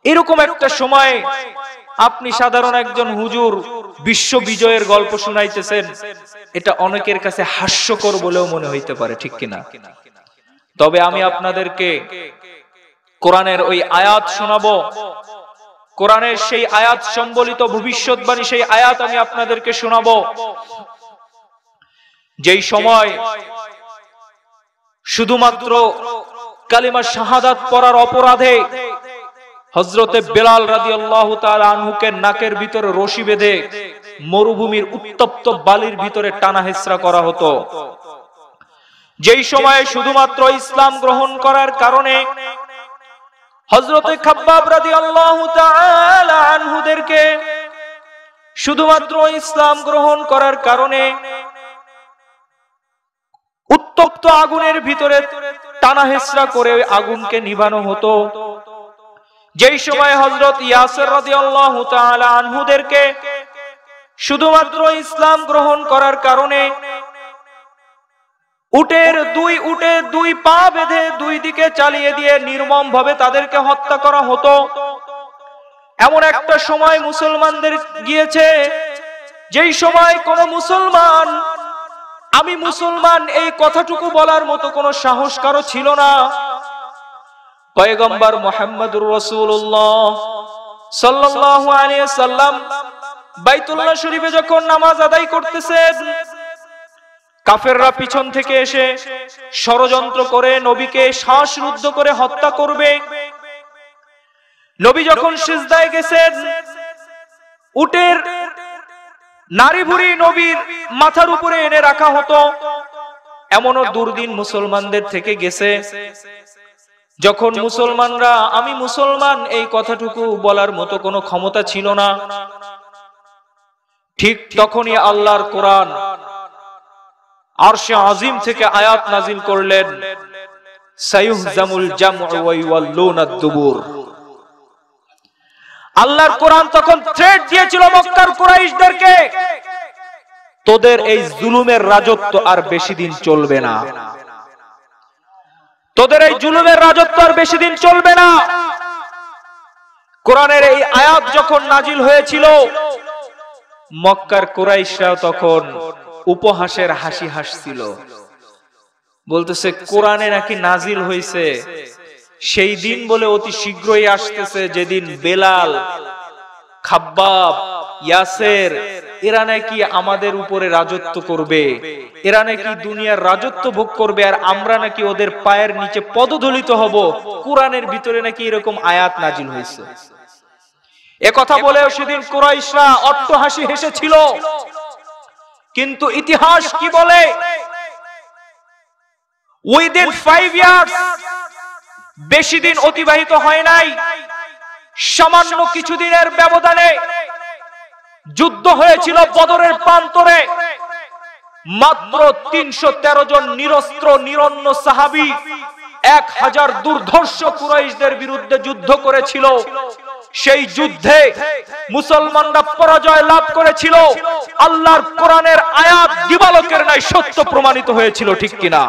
এরকম একটা সময় আপনি সাধারণ একজন হুজুর বিশ্ব বিজয়ের গল্প শুনাইতেছেন, এটা অনেকের কাছে হাস্যকর বলেও মনে হইতে পারে, ঠিক কিনা? তবে আমি আপনাদেরকে কোরআনের ওই আয়াত শোনাবো, কোরআনের সেই আয়াত সম্বলিত ভবিষ্যৎবাণী, সেই আয়াত আমি আপনাদেরকে শোনাবো। যেই সময় শুধুমাত্র কালিমা শাহাদাত পড়ার অপরাধে হযরতে বেলাল রাদিয়াল্লাহু তাআলা আনহুকে নাকের ভিতরে রশি বেঁধে মরুভূমির উত্তপ্ত বালির ভিতরে টানা হেঁচড়া করা হতো, যেই সময়ে শুধুমাত্র ইসলাম গ্রহণ করার কারণে হযরতে খাব্বাব রাদিয়াল্লাহু তাআলা আনহুদেরকে শুধুমাত্র ইসলাম গ্রহণ করার কারণে উত্তপ্ত আগুনের ভিতরে টানা হেঁচড়া করে আগুনকে নিভানো হতো, যেই সময় হযরত ইয়াসির রাদিয়াল্লাহু তাআলা আনহুদেরকে শুধুমাত্র ইসলাম গ্রহণ করার কারণে উটের দুই পা বেঁধে দুই দিকে চালিয়ে দিয়ে নির্মম ভাবে তাদেরকে হত্যা করা হতো। এমন একটা সময় মুসলমানদের গিয়েছে যেই সময় কোন মুসলমান আমি মুসলমান এই কথাটুকু বলার মতো কোনো সাহস কারো ছিল না। পয়গম্বর মুহাম্মদুর রাসূলুল্লাহ সাল্লাল্লাহু আলাইহি সাল্লাম বাইতুল্লাহ শরীফে যখন নামাজ আদায় করতেছেন, কাফেররা পিছন থেকে এসে ষড়যন্ত্র করে নবীকে শ্বাসরুদ্ধ করে হত্যা করবে। নবী যখন সিজদায় গেছেন, উটের নারী ভুঁড়ি নবীর মাথার উপরে এনে রাখা হতো। এমনও দুর্দিন মুসলমানদের থেকে গেছে যখন মুসলমানরা আমি মুসলমান এই কথাটুকু বলার মতো কোনো ক্ষমতা ছিল না। ঠিক তখনই আল্লাহর কোরআন আরশে আজিম থেকে আয়াত নাজিল করলেন, সায়ুহজামুল জামউ ওয়া ইউওয়াল্লুনাদ দুবুর। আল্লাহর কোরআন তখন থ্রেট দিয়েছিল মক্কার কুরাইশদেরকে, তোদের এই জুলুমের রাজত্ব আর বেশি দিন চলবে না, তোদের এই জুলুমের রাজত্ব আর বেশি দিন চলবে না। কোরআনের এই আয়াত যখন নাজিল হয়েছিল, মক্কার কুরাইশরা তখন উপহাসের হাসি হাসছিল, বলতেছে কোরআনে নাকি নাজিল হয়েছে সেই দিন বলে অতি শীঘ্রই আসতেছে যেদিন বেলাল, খাব্বাব, ইয়াসের এরা নাকি আমাদের উপরে রাজত্ব করবে, এরা নাকি দুনিয়ার রাজত্ব ভোগ করবে, আর আমরা নাকি ওদের পায়ের নিচে পদদলিত হব। কোরআনের ভিতরে নাকি এরকম আয়াত নাজিল হয়েছে। একথা বলেও সেদিন কুরাইশরা অট্টহাসি হেসেছিল। কিন্তু ইতিহাস কি বলে? উইদিন 5 ইয়ার্স, বেশি দিন অতিবাহিত হয় নাই, সামান্য কিছুদিনের ব্যবধানে যুদ্ধ হয়েছিল বদরের প্রান্তরে। মাত্র 313 জন নিরস্ত্র নিরন্ন সাহাবী 1000 দুর্ধর্ষ কুরাইশদের বিরুদ্ধে যুদ্ধ করেছিল। সেই যুদ্ধে মুসলমানরা পরাজয় লাভ করেছিল। আল্লাহর কোরআনের আয়াত দিবালোকের ন্যায় সত্য প্রমাণিত হয়েছিল, ঠিক কিনা?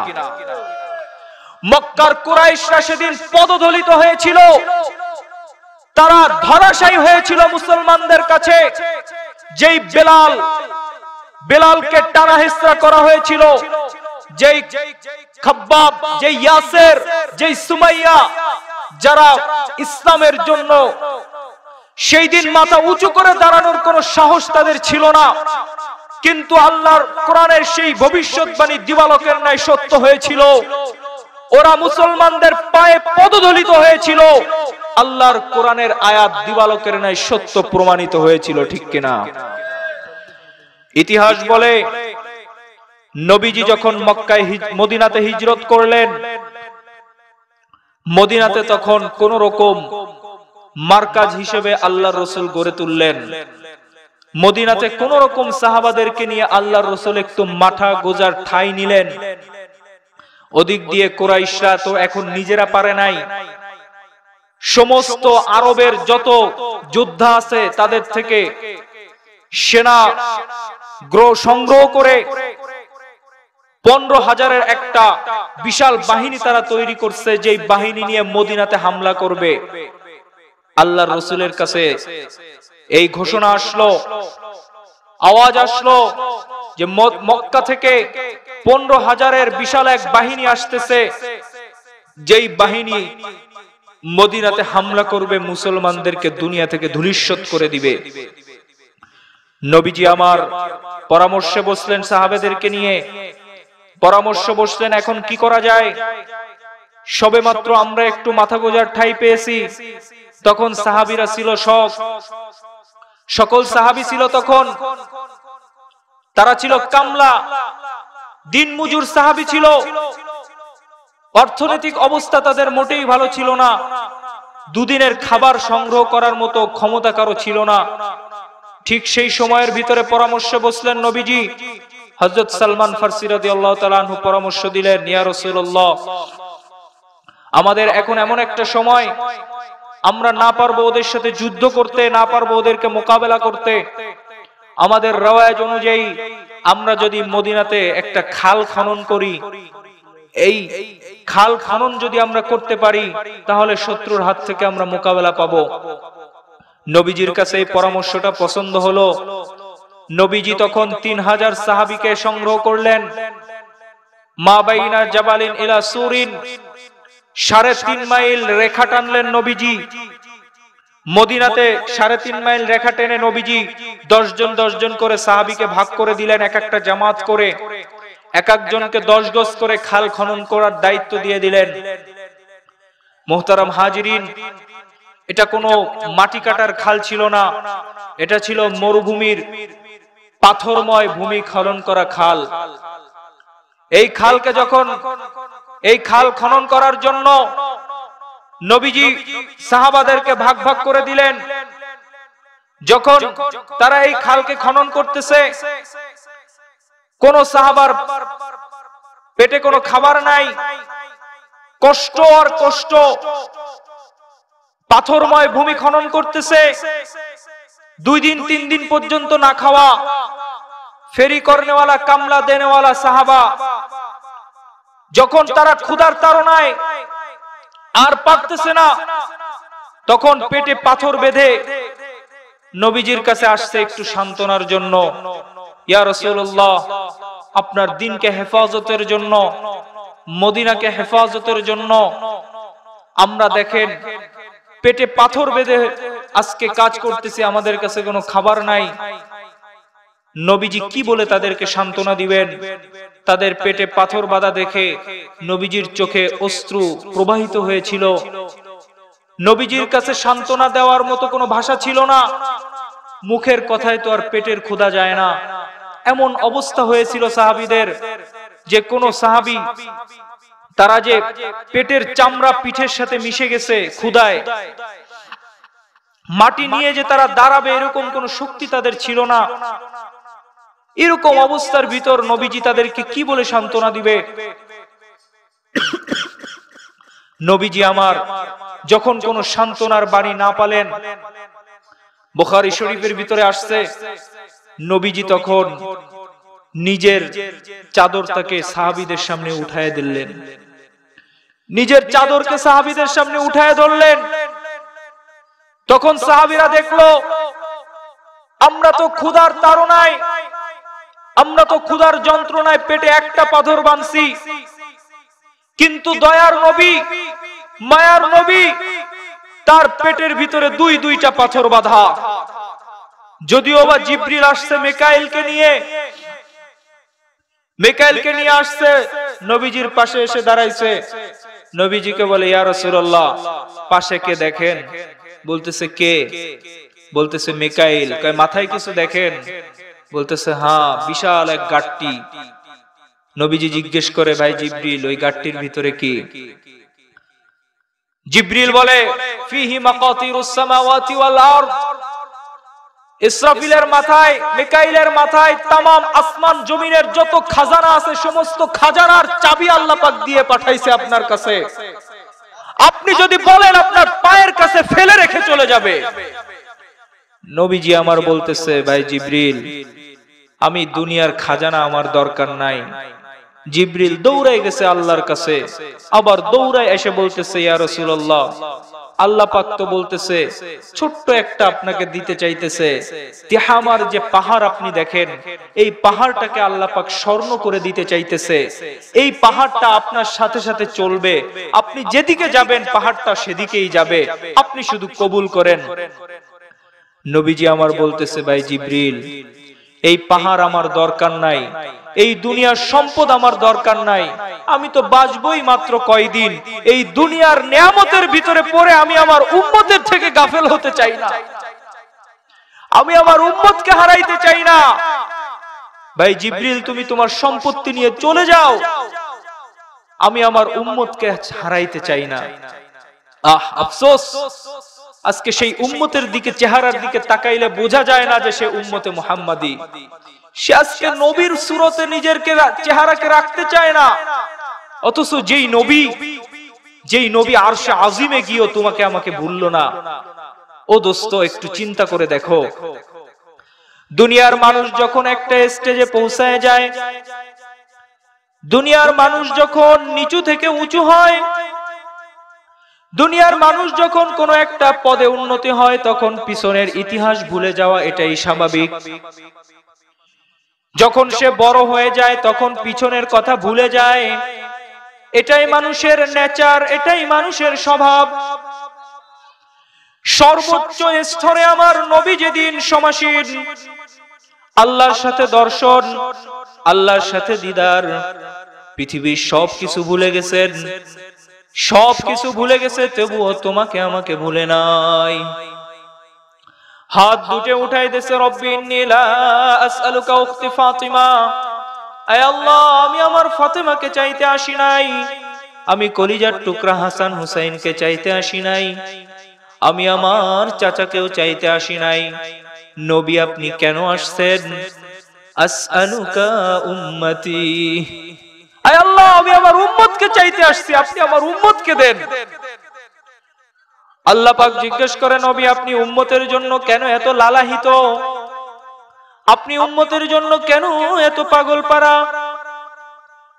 মক্কার কুরাইশরা সেদিন পদদলিত হয়েছিল, তারা ধরাশায়ী হয়েছিল মুসলমানদের কাছে। যেই বেলালকে টানা হেসরা করা হয়েছিল, যেই খাব্বাব, যেই ইয়াসের, যেই সুমাইয়া, যারা ইসলামের জন্য সেই দিন মাথা উঁচু করে দাঁড়ানোর কোনো সাহস তাদের ছিল না, কিন্তু আল্লাহর কোরআনের সেই ভবিষ্যৎবাণী দিবালোকের ন্যায় সত্য হয়েছিল। ওরা মুসলমানদের পায়ে পদদলিত হয়েছিল, আল্লাহর কোরআনের আয়াত দিবালোকের ন্যায় সত্য প্রমাণিত হয়েছিল, ঠিক কিনা? ইতিহাস বলে নবীজি যখন মদিনাতে হিজরত করলেন, মদিনাতে তখন কোন রকম মার্কাজ হিসেবে আল্লাহর রাসূল গড়ে তুললেন। মদিনাতে কোন রকম সাহাবাদেরকে নিয়ে আল্লাহর রাসূল একটু মাথা গোজার ঠাঁই নিলেন। ওদিক দিয়ে কুরাইশরা তো এখন নিজেরা পারে নাই, সমস্ত আরবের যত যোদ্ধা আছে তাদের থেকে সেনা সংগ্রহ করে 15,000-এর একটা বিশাল বাহিনী তারা তৈরি করছে, যেই বাহিনী নিয়ে মদিনাতে হামলা করবে। আল্লাহর রাসূলের কাছে এই ঘোষণা আসলো, আওয়াজ আসলো যে মক্কা থেকে 15,000-এর বিশাল এক বাহিনী আসতেছে, যেই বাহিনী মদিনাতে হামলা করবে, মুসলমানদেরকে দুনিয়া থেকে ধূলিসাৎ করে দিবে। নবীজি আমার পরামর্শে বসলেন, সাহাবেদেরকে নিয়ে পরামর্শ বসলেন, এখন কি করা যায়? সবেমাত্র আমরা একটু মাথা গোজার ঠাঁই পেয়েছি। তখন সাহাবীরা ছিল সকল সাহাবী ছিল তখন, তারা ছিল কামলা, দিনমজুর সাহাবী ছিল। অর্থনৈতিক অবস্থা তাদের মোটেই ভালো ছিল না, দুদিনের খাবার সংগ্রহ করার মতো ক্ষমতা কারো ছিল না। ঠিক সেই সময়ের ভিতরে পরামর্শে বসলেন নবীজি। হযরত সালমান ফারসি রাদিয়াল্লাহু তাআলা আনহু পরামর্শ দিলেন, ইয়া রাসূলুল্লাহ, আমাদের এখন এমন একটা সময়, আমরা না পারবো ওদের সাথে যুদ্ধ করতে, না পারবো ওদেরকে মোকাবেলা করতে। আমাদের রওয়ায়াত অনুযায়ী আমরা যদি মদিনাতে একটা খাল খনন করি, এই খাল খনন যদি আমরা করতে পারি, তাহলে শত্রুর হাত থেকে আমরা মোকাবেলা পাবো। নবীজির কাছে এই পরামর্শটা পছন্দ হলো। নবীজি তখন 3000 সাহাবীকে সংগ্রহ করলেন। মা বাইনা জাবালিন ইলা সুরিন, 3.5 মাইল রেখা টানলেন নবীজি। মদিনাতে 3.5 মাইল রেখা টেনে নবীজি 10 জন করে সাহাবীকে ভাগ করে দিলেন, এক একটা জামাত করে, এক একজনকে 10 গজ করে খাল খনন করার দায়িত্ব দিয়ে দিলেন। মুহতারাম হাজিরিন, এটা কোনো মাটি কাটার খাল ছিল না, এটা ছিল মরুভূমির পাথরময় ভূমি খনন করা খাল। এই খালকে যখন এই খাল খনন করার জন্য নবীজি সাহাবাদেরকে ভাগ ভাগ করে দিলেন। যখন তারা এই খালকে খনন করতেছে, কোন সাহাবার পেটে কোনো খাবার নাই, কষ্ট আর কষ্ট, পাথরময় ভূমি খনন করতেছে, 2 দিন 3 দিন পর্যন্ত না খাওয়া, ফেরি করনেওয়ালা, কামলা দেনেওয়ালা সাহাবা। যখন তারা ক্ষুধার তাড়নায় আর পারতেছে না, তখন পেটে পাথর বেঁধে নবীজির কাছে আসছে একটু সান্ত্বনার জন্য। ইয়া রাসূলুল্লাহ, আপনার দ্বীনকে হেফাজতের জন্য, মদিনাকে হেফাজতের জন্য আমরা দেখেন পেটে পাথর বেঁধে আজকে কাজ করতেছি, আমাদের কাছে কোনো খাবার নাই। নবীজি কি বলে তাদেরকে সান্ত্বনা দিবেন? তাদের পেটে পাথর বাঁধা দেখে নবীজির চোখে অশ্রু প্রবাহিত হয়েছিল। নবীজির কাছে সান্ত্বনা দেওয়ার মতো কোনো ভাষা ছিল না। মুখের কথায় তো আর পেটের ক্ষুধা যায় না। এমন অবস্থা হয়েছিল সাহাবীদের যে কোন সাহাবী, তারা যে পেটের চামড়া পিঠের সাথে মিশে গেছে ক্ষুধায়, মাটি নিয়ে যে তারা দাঁড়াবে এরকম কোন শক্তি তাদের ছিল না। এরকম অবস্থার ভিতর নবীজি তাদেরকে কি বলে সান্ত্বনা দিবে? নবীজি আমার যখন কোন সান্ত্বনার বাণী না পালেন, বুখারী শরীফের ভিতরে আসছে, নবীজি তখন নিজের চাদরটাকে সাহাবীদের সামনে উঠায় দিলেন, নিজের চাদরকে সাহাবীদের সামনে উঠায় ধরলেন। তখন সাহাবীরা দেখলো আমরা তো ক্ষুধার তাড়নায়, আমরা তো ক্ষুধার যন্ত্রণায় পেটে একটা পাথর বাঁধছি, কিন্তু দয়ার নবী, মায়ার নবী, তার পেটের ভিতরে দুইটা পাথর বাঁধা। যদিও বা জিবরিল আসছে মিকাইলকে নিয়ে, মিকাইলকে নিয়ে আসছে, নবীজির পাশে এসে দাঁড়াইছে। নবীজিকে বলে ইয়া রাসূলুল্লাহ, পাশে কে দেখেন? বলতেছে কে? বলতেছে মিকাইল। কয় মাথায় কিছু দেখেন? বলতেছে হ্যাঁ, বিশাল এক গাট্টি। নবীজি জিজ্ঞেস করে ভাই জিবরিল, ওই গাট্টির ভিতরে কি? জিবরিল বলে ফিহি মাকাতিরুস সামাওয়াতি ওয়াল আরদ। ইসরাফিলের মাথায়, মিকাইলের মাথায় तमाम আসমান জমিনের যত খাজানা আছে সমস্ত খাজানার চাবি আল্লাহ পাক দিয়ে পাঠাইছে আপনার কাছে। আপনি যদি বলেন আপনার পায়ের কাছে ফেলে রেখে চলে যাবে। নবীজি আমার বলতেছে ভাই জিবরিল, আমি দুনিয়ার খাজানা আমার দরকার নাই। জিবরিল দৌড়ায় গেছে আল্লাহর কাছে, আবার দৌড়ায় এসে বলতেছে ইয়া রাসূলুল্লাহ, আল্লাহ পাক তো বলতেছে ছোট্ট একটা আপনাকে দিতে চাইতেছে। তিহামার যে পাহাড় আপনি দেখেন, এই পাহাড়টাকে আল্লাহ পাক স্বর্ণ করে দিতে চাইতেছে। এই পাহাড়টা আপনার সাথে সাথে চলবে, আপনি যেদিকে যাবেন পাহাড়টা সেদিকেই যাবে, আপনি শুধু কবুল করেন। নবীজি আমার বলতেছে ভাই জিবরিল, এই পাহাড় আমার দরকার নাই, এই দুনিয়ার সম্পদ আমার দরকার নাই, আমি তো বাঁচবই মাত্র কয়দিন। এই দুনিয়ার নিয়ামতের ভিতরে পড়ে আমি আমার উম্মতের থেকে গাফেল হতে চাই না, আমি আমার উম্মতকে হারাইতে চাই না। ভাই জিবরিল, তুমি তোমার সম্পত্তি নিয়ে চলে যাও, আমি আমার উম্মতকে হারাইতে চাই না। আফসোস, আজকে সেই উম্মতের দিকে, চেহারার দিকে তাকাইলে বোঝা যায় না যে সে উম্মতে মুহাম্মাদি। সে আজকে নবীর সুরতে নিজের চেহারাকে রাখতে চায় না, অথচ যেই নবী আরশে আজিমে গিয়েও তোমাকে আমাকে ভুললো না। ও দোস্ত, একটু চিন্তা করে দেখো, দুনিয়ার মানুষ যখন একটা স্টেজে পৌঁছায় যায়, দুনিয়ার মানুষ যখন নিচু থেকে উঁচু হয়, দুনিয়ার মানুষ যখন কোনো একটা পদে উন্নতি হয়, তখন পিছনের ইতিহাস ভুলে যাওয়া এটাই স্বাভাবিক। যখন সে বড় হয়ে যায় তখন পিছনের কথা ভুলে যায়, এটাই মানুষের নেচার, এটাই মানুষের স্বভাব। সর্বোচ্চ স্তরে আমার নবী যেদিন সমাসীন, আল্লাহর সাথে দর্শন, আল্লাহর সাথে দিদার, পৃথিবীর সবকিছু ভুলে গেছেন, সবকিছু ভুলে গেছে, তবুও তোমাকে আমাকে ভুলে নাই। হাত দুটে উঠাই দিয়েছে, রব্বি ইন্নী লা আসআলুকা উখতি ফাতিমা, আয় আল্লাহ, আমি আমার ফাতেমাকে চাইতে আসি নাই, আমি কলিজার টুকরা হাসান হুসাইনকে চাইতে আসি নাই, আমি আমার চাচাকেও চাইতে আসি নাই। নবী আপনি কেন আসছেন? আসআলুকা উম্মতি, আয় আল্লাহ, আমি আমার উম্মতকে চাইতে আসছি, আপনি আমার উম্মতকে দেন। আল্লাহ পাক জিজ্ঞেস করে নবী, আপনি উম্মতের জন্য কেন এত লালাহিত? আপনি উম্মতের জন্য কেন এত পাগল পারা?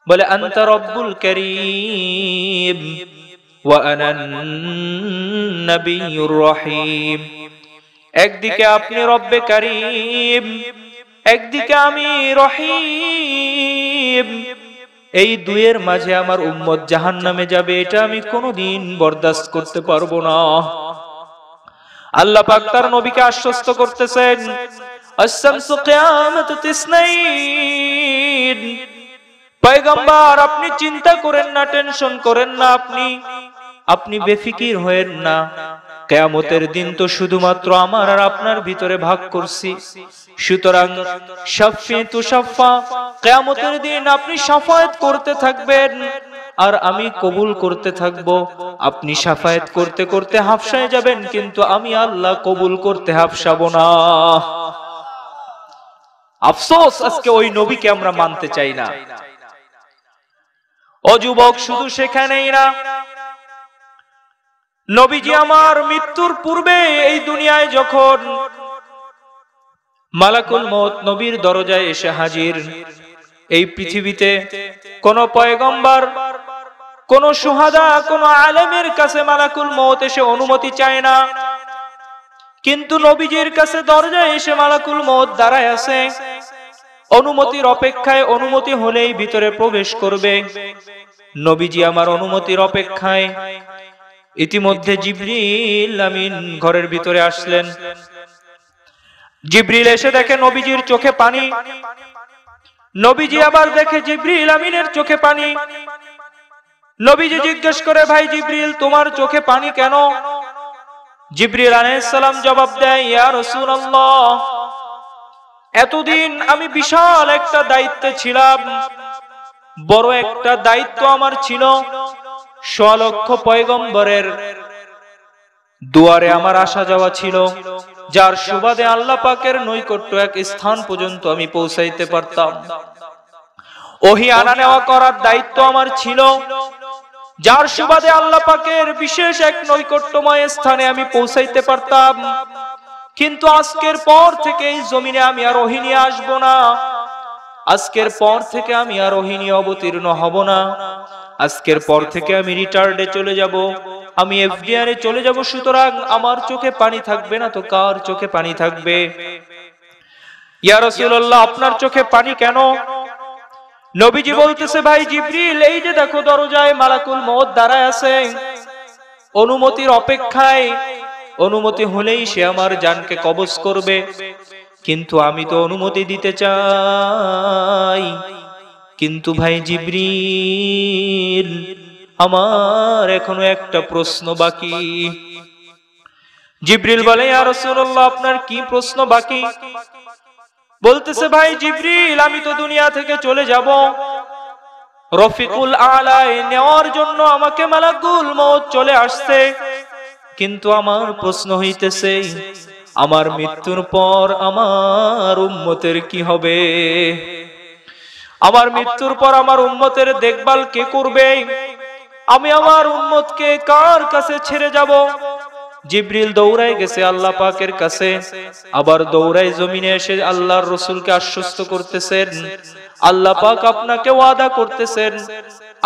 বলে আনতা রব্বুল কারীম ওয়া আনা নাবিয়্যুর রহিম। একদিকে আপনি রব্বে কারীম, একদিকে আমি রহিম। এই দুয়ের মাঝে আমার উম্মত জাহান্নামে যাবে, এটা আমি কোনোদিন বরদাস্ত করতে পারবো না। আল্লাহ পাক তার নবীকে আশ্বস্ত করতেছেন, আশ-শামসু কিয়ামাতু তিসনাইন, পয়গম্বর আপনি চিন্তা করেন না, টেনশন করেন না, আপনি বেফিকির হয়েন না। কিয়ামতের দিন তো শুধুমাত্র আমার আর আপনার ভিতরে ভাগ করছি, সুতরাং শাফি তুশাফা, কিয়ামতের দিন আপনি শাফায়াত করতে থাকবেন আর আমি কবুল করতে থাকবো। আপনি শাফায়াত করতে করতে হাফসায় যাবেন, কিন্তু আমি আল্লাহ কবুল করতে হাফসাবো না। আফসোস আজকে ওই নবীকে আমরা মানতে চাই না। ও যুবক, শুধু সেখানেই না, নবীজি আমার মৃত্যুর পূর্বে এই দুনিয়ায় যখন মালাকুল মউত নবীর দরজায় এসে হাজির, এই পৃথিবীতে কোন পয়গম্বর, কোন সুহাদা, কোন আলেমের কাছে মালাকুল মউত এসে অনুমতি চায় না, কিন্তু নবীজির কাছে দরজায় এসে মালাকুল মউত দাঁড়ায় আছে অনুমতির অপেক্ষায়। অনুমতি হলেই ভিতরে প্রবেশ করবে। নবীজি আমার অনুমতির অপেক্ষায়। ইতিমধ্যে জিবরিল আমিন ঘরের ভিতরে আসলেন। জিবরিল এসে দেখে নবীজির চোখে পানি। নবীজি আবার দেখে জিবরিল আমিনের চোখে পানি। নবীজি জিজ্ঞেস করে, ভাই জিবরিল, তোমার চোখে পানি কেন? জিবরিল আলাইহিস সালাম জবাব দেয়, ইয়া রাসূলুল্লাহ, এতদিন আমি বিশাল একটা দায়িত্বে ছিলাম, বড় একটা দায়িত্ব আমার ছিল। ১০০ লক্ষ পয়গম্বরের দুয়ারে আমার আসা যাওয়া ছিল, যার সুবাদে আল্লাহ পাকের নৈকট্য এক স্থান পর্যন্ত আমি পৌঁছাইতে পারতাম। ওহী আনা নেওয়া করার দায়িত্ব আমার ছিল, যার সুবাদে আল্লাহ পাকের বিশেষ এক নৈকট্যময় স্থানে আমি পৌঁছাইতে পারতাম। কিন্তু আজকের পর থেকে এই জমিনে আমি আর ওহী নিয়ে আসবো না। আজকের পর থেকে আমি আর ওহী নিয়ে অবতীর্ণ হব না। আজকের পর থেকে আমি রিটায়ার্ডে চলে যাব, আমি এফডিআর এ চলে যাব। সুতরাং আমার চোখে পানি থাকবে না তো কার চোখে পানি থাকবে? ইয়া রাসূলুল্লাহ, আপনার চোখে পানি কেন? নবীজি বলতেছে, ভাই জিবরিল, এই যে দেখো দরজায় মালাকুল মউত দাঁড়ায় আছে অনুমতির অপেক্ষায়। অনুমতি হলেই সে আমার জানকে কবজ করবে, কিন্তু আমি তো অনুমতি দিতে চাই। কিন্তু ভাই জিবরিল, আমার এখনো একটা প্রশ্ন বাকি। জিবরিল বলে, ইয়া রাসূলুল্লাহ, আপনার কি প্রশ্ন বাকি? বলতেছে, ভাই জিবরিল, আমি তো দুনিয়া থেকে চলে যাব, রফিকুল আলায় নেওয়ার জন্য আমাকে মালাকুল মউত চলে আসছে। কিন্তু আমার প্রশ্ন হইতেছে, আমার মৃত্যুর পর আমার উম্মতের কি হবে? আমার মৃত্যুর পর আমার উম্মতের দেখভাল কে করবে? আমি আমার উম্মতকে কার কাছে ছেড়ে যাব? জিবরিল দৌড়ায় গেছে আল্লাহ পাকের কাছে, আবার দৌড়ায় জমিনে এসে আল্লাহর রাসূলকে আশ্বস্ত করতেছেন, আল্লাহ পাক আপনাকে ওয়াদা করতেছেন,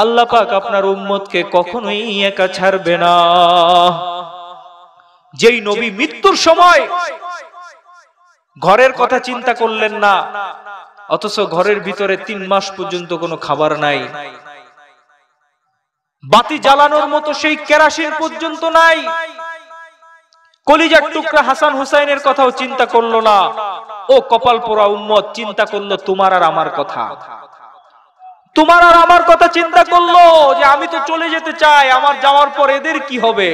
আল্লাহ পাক আপনার উম্মতকে কখনোই একা ছাড়বে না। যেই নবী মৃত্যুর সময় ঘরের কথা চিন্তা করলেন না, অথচ ঘরের ভিতরে ৩ মাস পর্যন্ত কোনো খাবার নাই, বাতি জ্বালানোর মতো সেই কেরাসিন পর্যন্ত নাই, কলিজার টুকরা হাসান হুসাইনের কথাও চিন্তা করলো না। ও কপাল পোড়া উম্মত, চিন্তা করলো তোমার আর আমার কথা। তোমার আর আমার কথা চিন্তা করলো যে আমি তো চলে যেতে চাই, আমার যাওয়ার পর এদের কি হবে?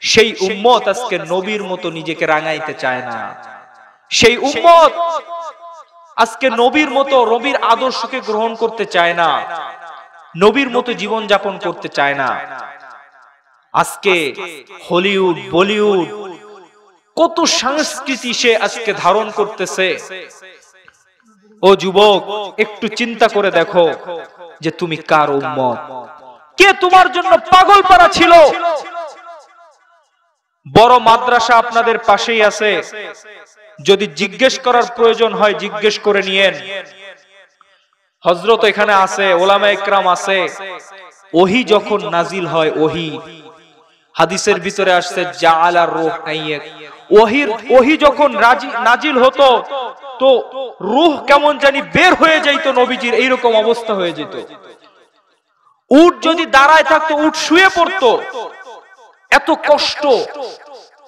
সেই উম্মত আজকে নবীর মতো নিজেকে রাঙাইতে চায় না। সেই উম্মত আজকে নবীর মতো, নবীর আদর্শকে গ্রহণ করতে চায় না, নবীর মতো জীবন যাপন করতে চায় না। আজকে হলিউড, বলিউড, কত সংস্কৃতি সে আজকে ধারণ করতেছে। ও যুবক, একটু চিন্তা করে দেখো যে তুমি কার উম্মত? কে তোমার জন্য পাগল পারা ছিল? বড় মাদ্রাসা আপনাদের পাশেই আছে, যদি জিজ্ঞেস করার প্রয়োজন হয় জিজ্ঞেস করে নিয়েন। হযরত এখানে আছে, ওলামায়ে ইকরাম আছে। ওহী যখন নাজিল হয়, ওহী হাদিসের ভিতরে আসছে জাআলার রূহ আইয়াক, ওহী যখন নাজিল হতো তো রূহ কেমন জানি বের হয়ে যাইতো নবীজির, এইরকম অবস্থা হয়ে যেত। উট যদি দাঁড়ায় থাকতো, উট শুয়ে পড়তো। এত কষ্ট,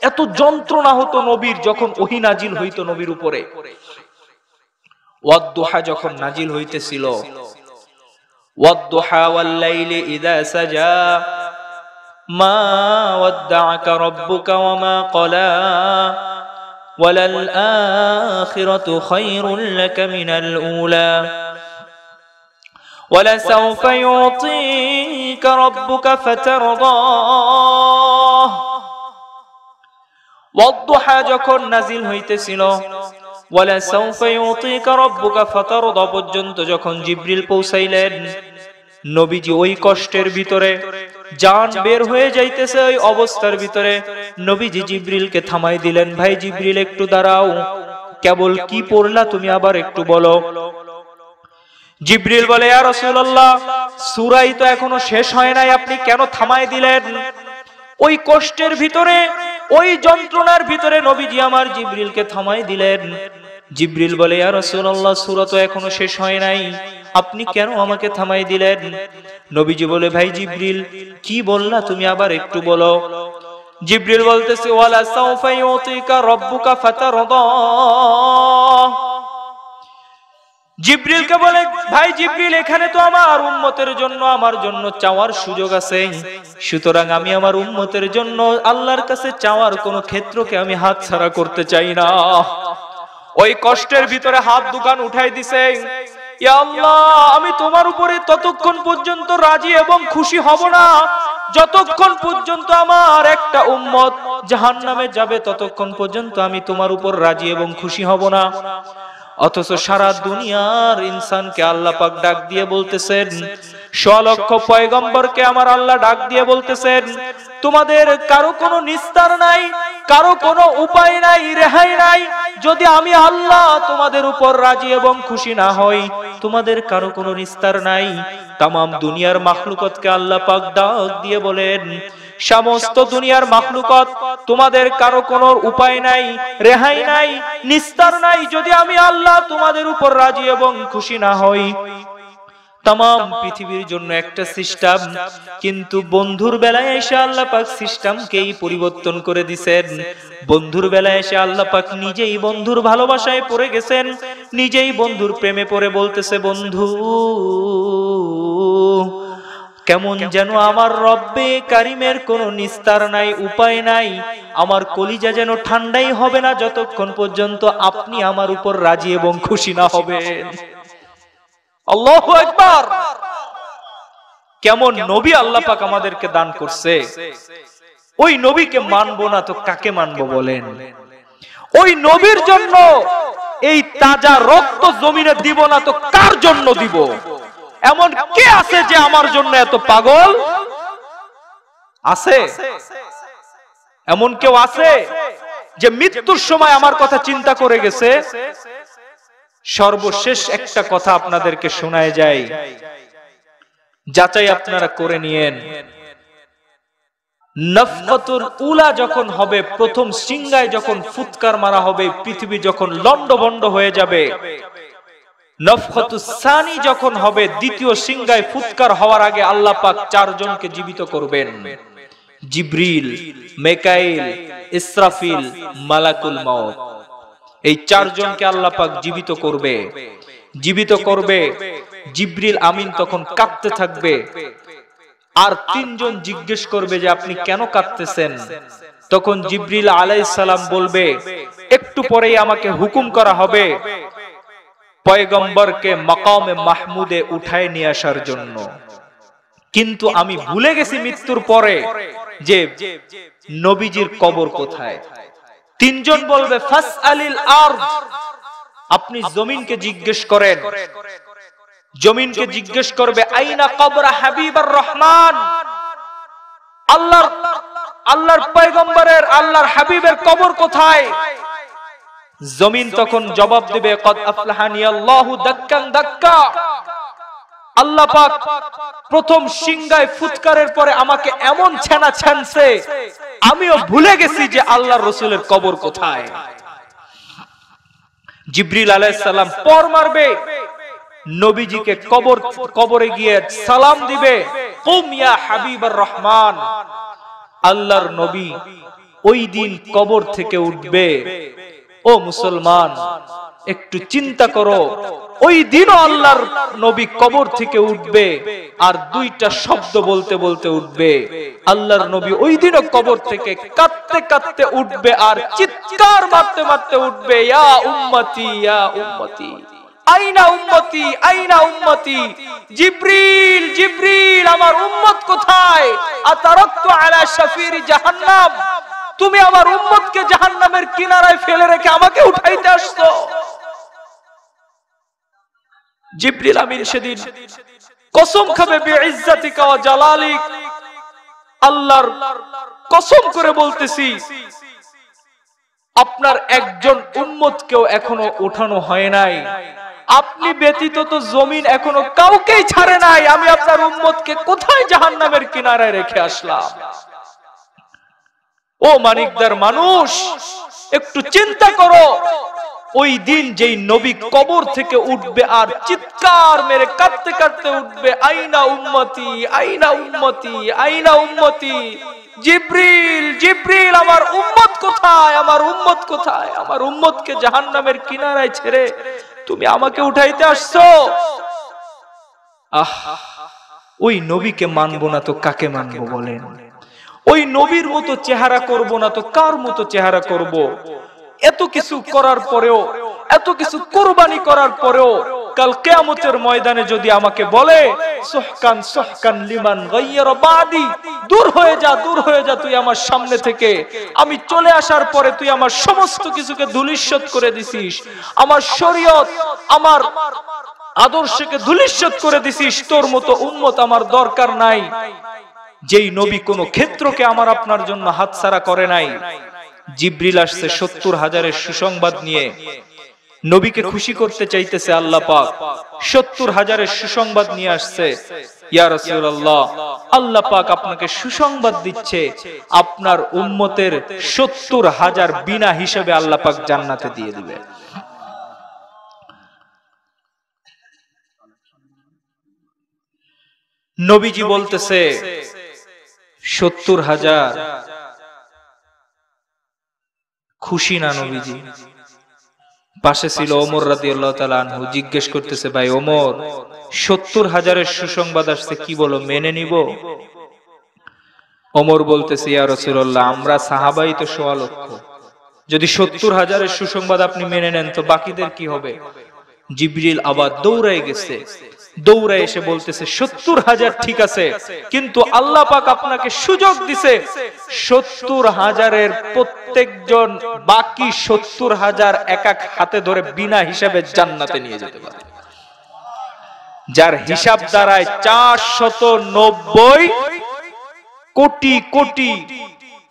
এত যন্ত্রণা হতো নবীর যখন ওহী নাজিল হইতো নবীর উপরে। ওয়াদ-দুহা যখন নাজিল হইতেছিল, ওয়াদ-দুহা ওয়াল লাইলি ইযা সাজা মা ওয়াদ্দাআকা রাব্বুকা ওয়া মা ক্বালা ওয়ালাল আখিরাতু খায়রুল লাকা মিনাল উলা ওয়ালাসাউফা ইউতিকা রাব্বুকা ফাতারদা। ওয়াদ-দুহা যখন নাজিল হইতেছিল, ওয়ালা সাউফা ইউতিকা রাব্বুকা ফাতারদা পর্যন্ত যখন জিবরিল পৌঁছাইলেন, নবীজি ওই কষ্টের ভিতরে, জান বের হয়ে যাইতেছে ওই অবস্থার ভিতরে নবীজি জিবরিলকে থামাই দিলেন। ভাই জিবরিল একটু দাঁড়াও, কেবল কি পড়লা তুমি আবার একটু বলো। জিবরিল বলে, ইয়া রাসূলুল্লাহ, সূরাই তো এখনো শেষ হয় নাই, আপনি কেন থামাই দিলেন? ওই কষ্টের ভিতরে, ওই যন্ত্রণার ভিতরে নবীজি আমার জিবরিলকে থামাই দিলেন। জিবরিল বলে, ইয়া রাসূলুল্লাহ, সূরা তো এখনো শেষ হয় নাই, আপনি কেন আমাকে থামাই দিলেন? নবীজি বলে, ভাই জিবরিল, কি বললা তুমি আবার একটু বলো। জিবরিল বলতেছে, ওয়ালা সাউফা ইউতিকা রাব্বুকা ফাতারদা। জিবরিলকে বলে, ভাই জিবরিল, এখানে তো আমার উম্মতের জন্য, আমার জন্য চাওয়ার সুযোগ আছে, সুতরাং আমি আমার উম্মতের জন্য আল্লাহর কাছে চাওয়ার কোন ক্ষেত্রকে আমি হাতছাড়া করতে চাই না। ওই কষ্টের ভিতরে হাত দুখান উঠাই দিছে, ইয়া আল্লাহ, আমি তোমার উপরে ততক্ষণ পর্যন্ত রাজি এবং খুশি হব না যতক্ষণ পর্যন্ত আমার একটা উম্মত জাহান্নামে যাবে, ততক্ষণ পর্যন্ত আমি তোমার উপর রাজি এবং খুশি হব না। অথচ সারা দুনিয়ার ইনসানকে আল্লাহ পাক ডাক দিয়ে বলতেছেন, 100 লক্ষ পয়গম্বরকে আমার আল্লাহ ডাক দিয়ে বলতেছেন, তোমাদের কারো কোনো নিস্তার নাই, কারো কোনো উপায় নাই, রেহাই নাই। যদি আমি আল্লাহ তোমাদের উপর রাজি এবং খুশি না হই, তোমাদের কারো কোনো নিস্তার নাই। তামাম দুনিয়ার মাখলুকতকে আল্লাহ পাক ডাক দিয়ে বলেন, সমস্ত দুনিয়ার মাখলুকত, তোমাদের কারো কোনো উপায় নাই, রেহাই নাই, নিস্তার নাই, যদি আমি আল্লাহ তোমাদের উপর রাজি এবং খুশি না হই। তামাম পৃথিবীর জন্য একটা সিস্টেম, কিন্তু বন্ধুর বেলায় এসে আল্লাহ পাক সিস্টেমকেই পরিবর্তন করে দিয়েছেন। বন্ধুর বেলায় এসে আল্লাহ পাক নিজেই বন্ধুর ভালোবাসায় পড়ে গেছেন, নিজেই বন্ধুর প্রেমে পড়ে বলতেছে, বন্ধু কেমন যেন আমার রব্বে কারিমের কোনো নিস্তার নাই, উপায় নাই, আমার কলিজা যেন ঠান্ডাই হবে না যতক্ষণ পর্যন্ত আপনি আমার উপর রাজি এবং খুশি না হবেন। আল্লাহু আকবার! কেমন নবী আল্লাহ পাক আমাদেরকে দান করছে। ওই নবীকে মানবো না তো কাকে মানবো বলেন? ওই নবীর জন্য এই তাজা রক্ত জমিনে দিব না তো কার জন্য দিব? এমন কে আছে যে আমার জন্য এত পাগল? আছে? এমন কেউ আছে যে মৃত্যুর সময় আমার কথা চিন্তা করে গেছে? সর্বশেষ একটা কথা আপনাদেরকে শোনায় যায়, যাচাই আপনারা করে নিয়েন। নফখাতুল উলা যখন হবে, প্রথম সিংহায় যখন ফুৎকার মারা হবে, পৃথিবী যখন লন্ডভন্ড হয়ে যাবে, নফখাতুস সানি যখন হবে, দ্বিতীয় সিংহায় ফুৎকার হওয়ার আগে আল্লাহ পাক 4 জনকে জীবিত করবেন। জিবরিল, মিকাইল, ইসরাফিল, মালাকুল মউত। এই 4 জনকে আল্লাহ পাক জীবিত করবে। জীবিত করবে, জিবরিল আমিন তখন কাঁপতে থাকবে, আর 3 জন জিজ্ঞেস করবে যে আপনি কেন কাঁপতেছেন? তখন জিবরিল আলাইহিস সালাম বলবে, একটু পরেই আমাকে হুকুম করা হবে পয়গম্বরকে মাকামে মাহমুদে উঠায় নিয়ে আসার জন্য, কিন্তু আমি ভুলে গেছি মৃত্যুর পরে যে নবীজির কবর কোথায়। 3 জন বলবে ফাসআলিল আরদ, আপনি জমিনকে জিজ্ঞেস করেন। জমিনকে জিজ্ঞেস করবে আইনা কবর হাবিবার রহমান, আল্লাহর পয়গম্বরের, আল্লাহর হাবিবের কবর কোথায়? জমিন তখন জবাব দেবে কদ আফলাহানি আল্লাহু দাক্কান দাক্কা, আল্লাহ পাক প্রথম সিংহায় ফুৎকারের পরে আমাকে এমন ছেনা ছেনছে, আমিও ভুলে গেছি যে আল্লাহর রাসূলের কবর কোথায়। জিবরিল আলাইহিস সালাম পর মারবে, নবীজিকে কবরে গিয়ে সালাম দিবে, কুম ইয়া হাবিবার রহমান। আল্লাহর নবী ওই দিন কবর থেকে উঠবে। ও মুসলমান, একটু চিন্তা করো, ওই দিনও আল্লাহর নবী কবর থেকে উঠবে, আর 2টা শব্দ বলতে বলতে উঠবে। আল্লাহর নবী ওই দিনও কবর থেকে কাঁদতে কাঁদতে উঠবে, আর চিৎকার মারতে মারতে উঠবে, ইয়া উম্মতি ইয়া উম্মতি, আইনা উম্মতি আইনা উম্মতি, জিবরিল জিবরিল, আমার উম্মত কোথায়? আতারাকতু আলা শাফিরি জাহান্নাম, তুমি আমার উম্মতকে জাহান্নামের কিনারায় ফেলে রেখে আমাকে উঠাইতে আসছো। জিবরিল আমিন সেদিন কসম খাবে বিইজ্জাতিকা ওয়া জালালিক, আল্লাহর কসম করে বলতেছি আপনার একজন উম্মতকেও এখনো উঠানো হয় নাই, আপনি ব্যতীত তো জমিন এখনো কাউকেই ছাড়ে নাই, আমি আপনার উম্মতকে কোথায় জাহান্নামের কিনারায় রেখে আসলাম। ও মানিকদার মানুষ, একটু চিন্তা করো, ওই দিন যেই নবী কবর থেকে উঠবে আর চিৎকার মেরে কাঁদতে কাঁদতে উঠবে, আইনা উম্মতি আইনা উম্মতি আইনা উম্মতি, জিবরিল জিবরিল আমার উম্মত কোথায়, আমার উম্মত কোথায়, আমার উম্মতকে জাহান্নামের কিনারায় ছেড়ে তুমি আমাকে উঠাইতে আসছো। ওই নবীকে মানবো না তো কাকে মানবো বলেন? ওই নবীর মতো চেহারা করব না তো কার মতো চেহারা করব? এত কিছু করার পরেও, এত কিছু কুরবানি করার পরেও কাল কিয়ামতের ময়দানে যদি আমাকে বলে সুহকান সুহকান লিমান গায়্যারা বাদি, দূর হয়ে যা, দূর হয়ে যা তুই আমার সামনে থেকে, আমি চলে আসার পরে তুই আমার সমস্ত কিছুকে ধূলিসাৎ করে দিছিস, আমার শরীয়ত আমার আদর্শকে ধূলিসাৎ করে দিছিস, তোর মতো উম্মত আমার দরকার নাই। যেই নবী কোন ক্ষেত্রকে আমার আপনার জন্য হাতছাড়া করে নাই। জিবরিল আসছে 70,000-এর সুসংবাদ নিয়ে, নবীকে খুশি করতে চাইতেছে আল্লাহ পাক, 70,000-এর সুসংবাদ নিয়ে আসছে। ইয়া রাসূলুল্লাহ, আল্লাহ পাক আপনাকে সুসংবাদ দিচ্ছে, আপনার উম্মতের 70,000 বিনা হিসাবে আল্লাহ পাক জান্নাতে দিয়ে দিবে। নবীজি বলতেছে 70,000 খুশি না নবীজি? পাশে ছিল ওমর রাদিয়াল্লাহু তাআলা আনহু, জিজ্ঞেস করতেছে ভাই ওমর, 70,000-এর সুসংবাদ আসছে, কি বলো, মেনে নিব? ওমর বলতেছে ইয়া রাসূলুল্লাহ, আমরা সাহাবাই তো 1.5 লক্ষ, যদি 70,000-এর সুসংবাদ আপনি মেনে নেন তো বাকিদের কি হবে? জিবরিল আবার দৌড়ায় গেছে, দৌড়ায় এসে বলতেছে 70,000 ঠিক আছে, কিন্তু আল্লাহ পাক আপনাকে সুযোগ দিছে 70,000-এর প্রত্যেকজন বাকি 70,000 এক এক হাতে ধরে বিনা হিসাবে জান্নাতে নিয়ে যেতে পারে, যার হিসাব দাঁড়ায় 490 কোটি কোটি,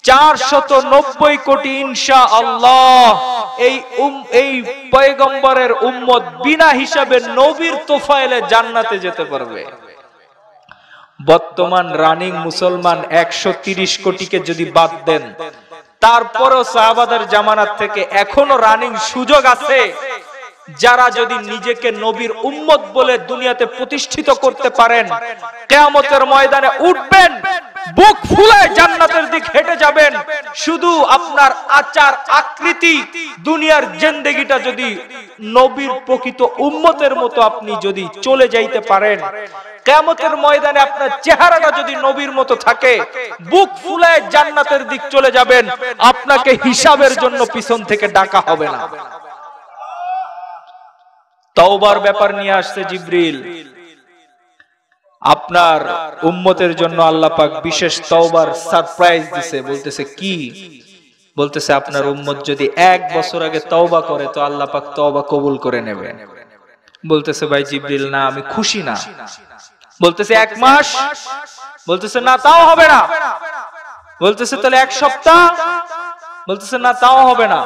490 কোটি ইনশাআল্লাহ এই পয়গম্বরের উম্মত বিনা হিসাবে নবীর তোফায়েলে জান্নাতে যেতে পারবে। বর্তমান রানিং মুসলমান 130 কোটিকে যদি বাদ দেন, তারপরও সাহাবাদের জামানাত থেকে এখনো রানিং সুযোগ আছে, যারা যদি নিজেকে নবীর উম্মত বলে দুনিয়াতে প্রতিষ্ঠিত করতে পারেন, কিয়ামতের ময়দানে উঠবেন, বুক ফুলায় জান্নাতের দিক হেঁটে যাবেন। শুধু আপনার আচার আকৃতি, দুনিয়ার জিন্দেগিটা যদি নবীর প্রকৃত উম্মতের মতো আপনি যদি চলে যাইতে পারেন, কিয়ামতের ময়দানে আপনার চেহারাটা যদি নবীর মতো থাকে, বুক ফুলায় জান্নাতের দিক চলে যাবেন, আপনাকে হিসাবের জন্য পিছন থেকে ডাকা হবে না। তওবার ব্যাপার নিয়ে আসছে জিবরিল, আপনার উম্মতের জন্য আল্লাহ পাক বিশেষ তওবার সারপ্রাইজ দিছে। বলতেছে কি? বলতেছে আপনার উম্মত যদি 1 বছর আগে তওবা করে তো আল্লাহ পাক তওবা কবুল করে নেবে। বলতেছে ভাই জিবরিল না, আমি খুশি না। বলতেছে 1 মাস? বলতেছে না, তাও হবে না। বলতেছে তাহলে 1 সপ্তাহ? বলতেছে না, তাও হবে না।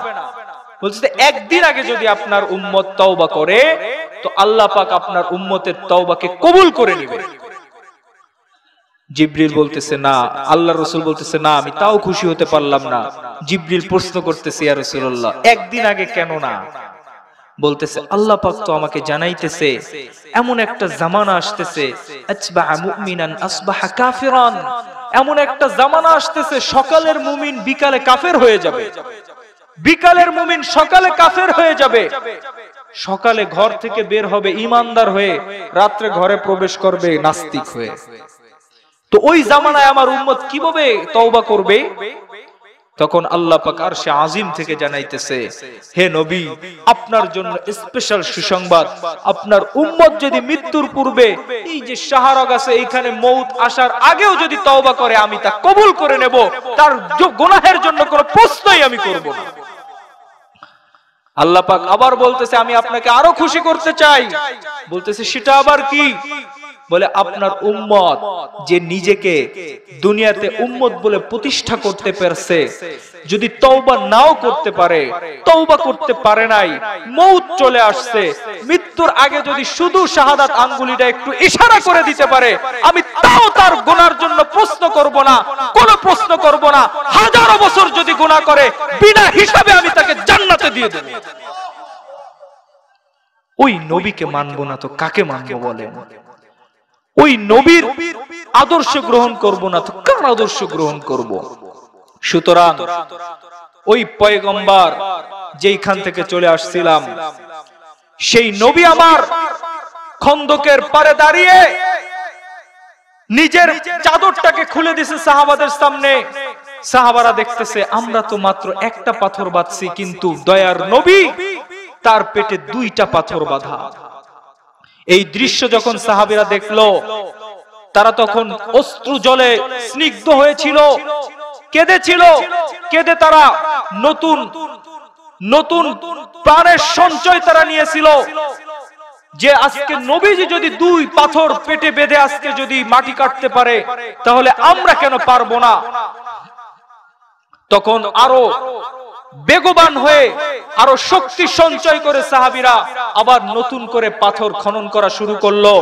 বলতেছে 1 দিন আগে যদি আপনার উম্মত তওবা করে তো আল্লাহ পাক আপনার উম্মতের তওবাকে কবুল করে নেবে। জিবরিল বলতেছে না, আল্লাহ রাসূল বলতেছে না, আমি তাও খুশি হতে পারলাম না। জিবরিল প্রশ্ন করতেছে ইয়া রাসূলুল্লাহ, 1 দিন আগে কেন না? বলতেছে আল্লাহ পাক তো আমাকে জানাইতেছে এমন একটা জামানা আসতেছে, আছবাহা মুমিনান আসবাহা কাফিরান, এমন একটা জামানা আসতেছে সকালের মুমিন বিকালে কাফের হয়ে যাবে, বিকালের মুমিন সকালে কাফের হয়ে যাবে। সকালে ঘর থেকে বের হবে ঈমানদার হয়ে, রাত্রে ঘরে প্রবেশ করবে নাস্তিক হয়ে। তো ওই জামানায় আমার উম্মত কিভাবে তওবা করবে? তখন আল্লাহ পাক আরশে আজিম থেকে জানাইতেছে, হে নবী, আপনার জন্য স্পেশাল সুসংবাদ, আপনার উম্মত যদি মৃত্যুর পূর্বে এই যে সাহারা গাছে এইখানে মউত আসার আগেও যদি তওবা করে আমি তা কবুল করে নেব, তার গুনাহের জন্য কোনো প্রশ্নই আমি করব না। আল্লাহ পাক আবার বলতেছে, আমি আপনাকে আরো খুশি করতে চাই। বলতেছে, সেটা আবার কি? বলে, আপনার উম্মত যে নিজেকে দুনিয়াতে উম্মত বলে প্রতিষ্ঠা করতে পারছে, যদি তওবা নাও করতে পারে, তওবা করতে পারে নাই, মউত চলে আসছে, মৃত্যুর আগে যদি শুধু শাহাদাত আঙ্গুলিটা একটু ইশারা করে দিতে পারে, আমি তাও তার গুনার জন্য প্রশ্ন করব না, কোনো প্রশ্ন করব না। হাজারো বছর যদি গুনাহ করে, বিনা হিসাবে আমি তাকে জান্নাতে দিয়ে দেব। ওই নবীকে মানবো না তো কাকে মানবো বলেন? ওই নবীর আদর্শ গ্রহণ করব না তো কার আদর্শ গ্রহণ করব? সুতরাং ওই পয়গম্বর যেইখান থেকে চলে আসছিলাম, সেই নবী আমার খন্দকের পারে দাঁড়িয়ে নিজের চাদরটাকে খুলে দিয়েছে সাহাবাদের সামনে। সাহাবারা দেখতেছে, আমরা তো মাত্র একটা পাথর বাঁধছি, কিন্তু দয়ার নবী তার পেটে দুইটা পাথর বাঁধা। এই দৃশ্য যখন সাহাবীরা দেখলো, তারা তখন অশ্রু জলে স্নিগ্ধ হয়েছিল, কেঁদেছিল। কেঁদে তারা নতুন নতুন প্রাণের সঞ্চয় তারা নিয়েছিল, যে আজকে নবীজি যদি দুই পাথর পেটে বেঁধে আজকে যদি মাটি কাটতে পারে, তাহলে আমরা কেন পারবো না? তখন আরো বেগবান হয়ে, আরো শক্তি সঞ্চয় করে সাহাবীরা আবার নতুন করে পাথর খনন করা শুরু করলো।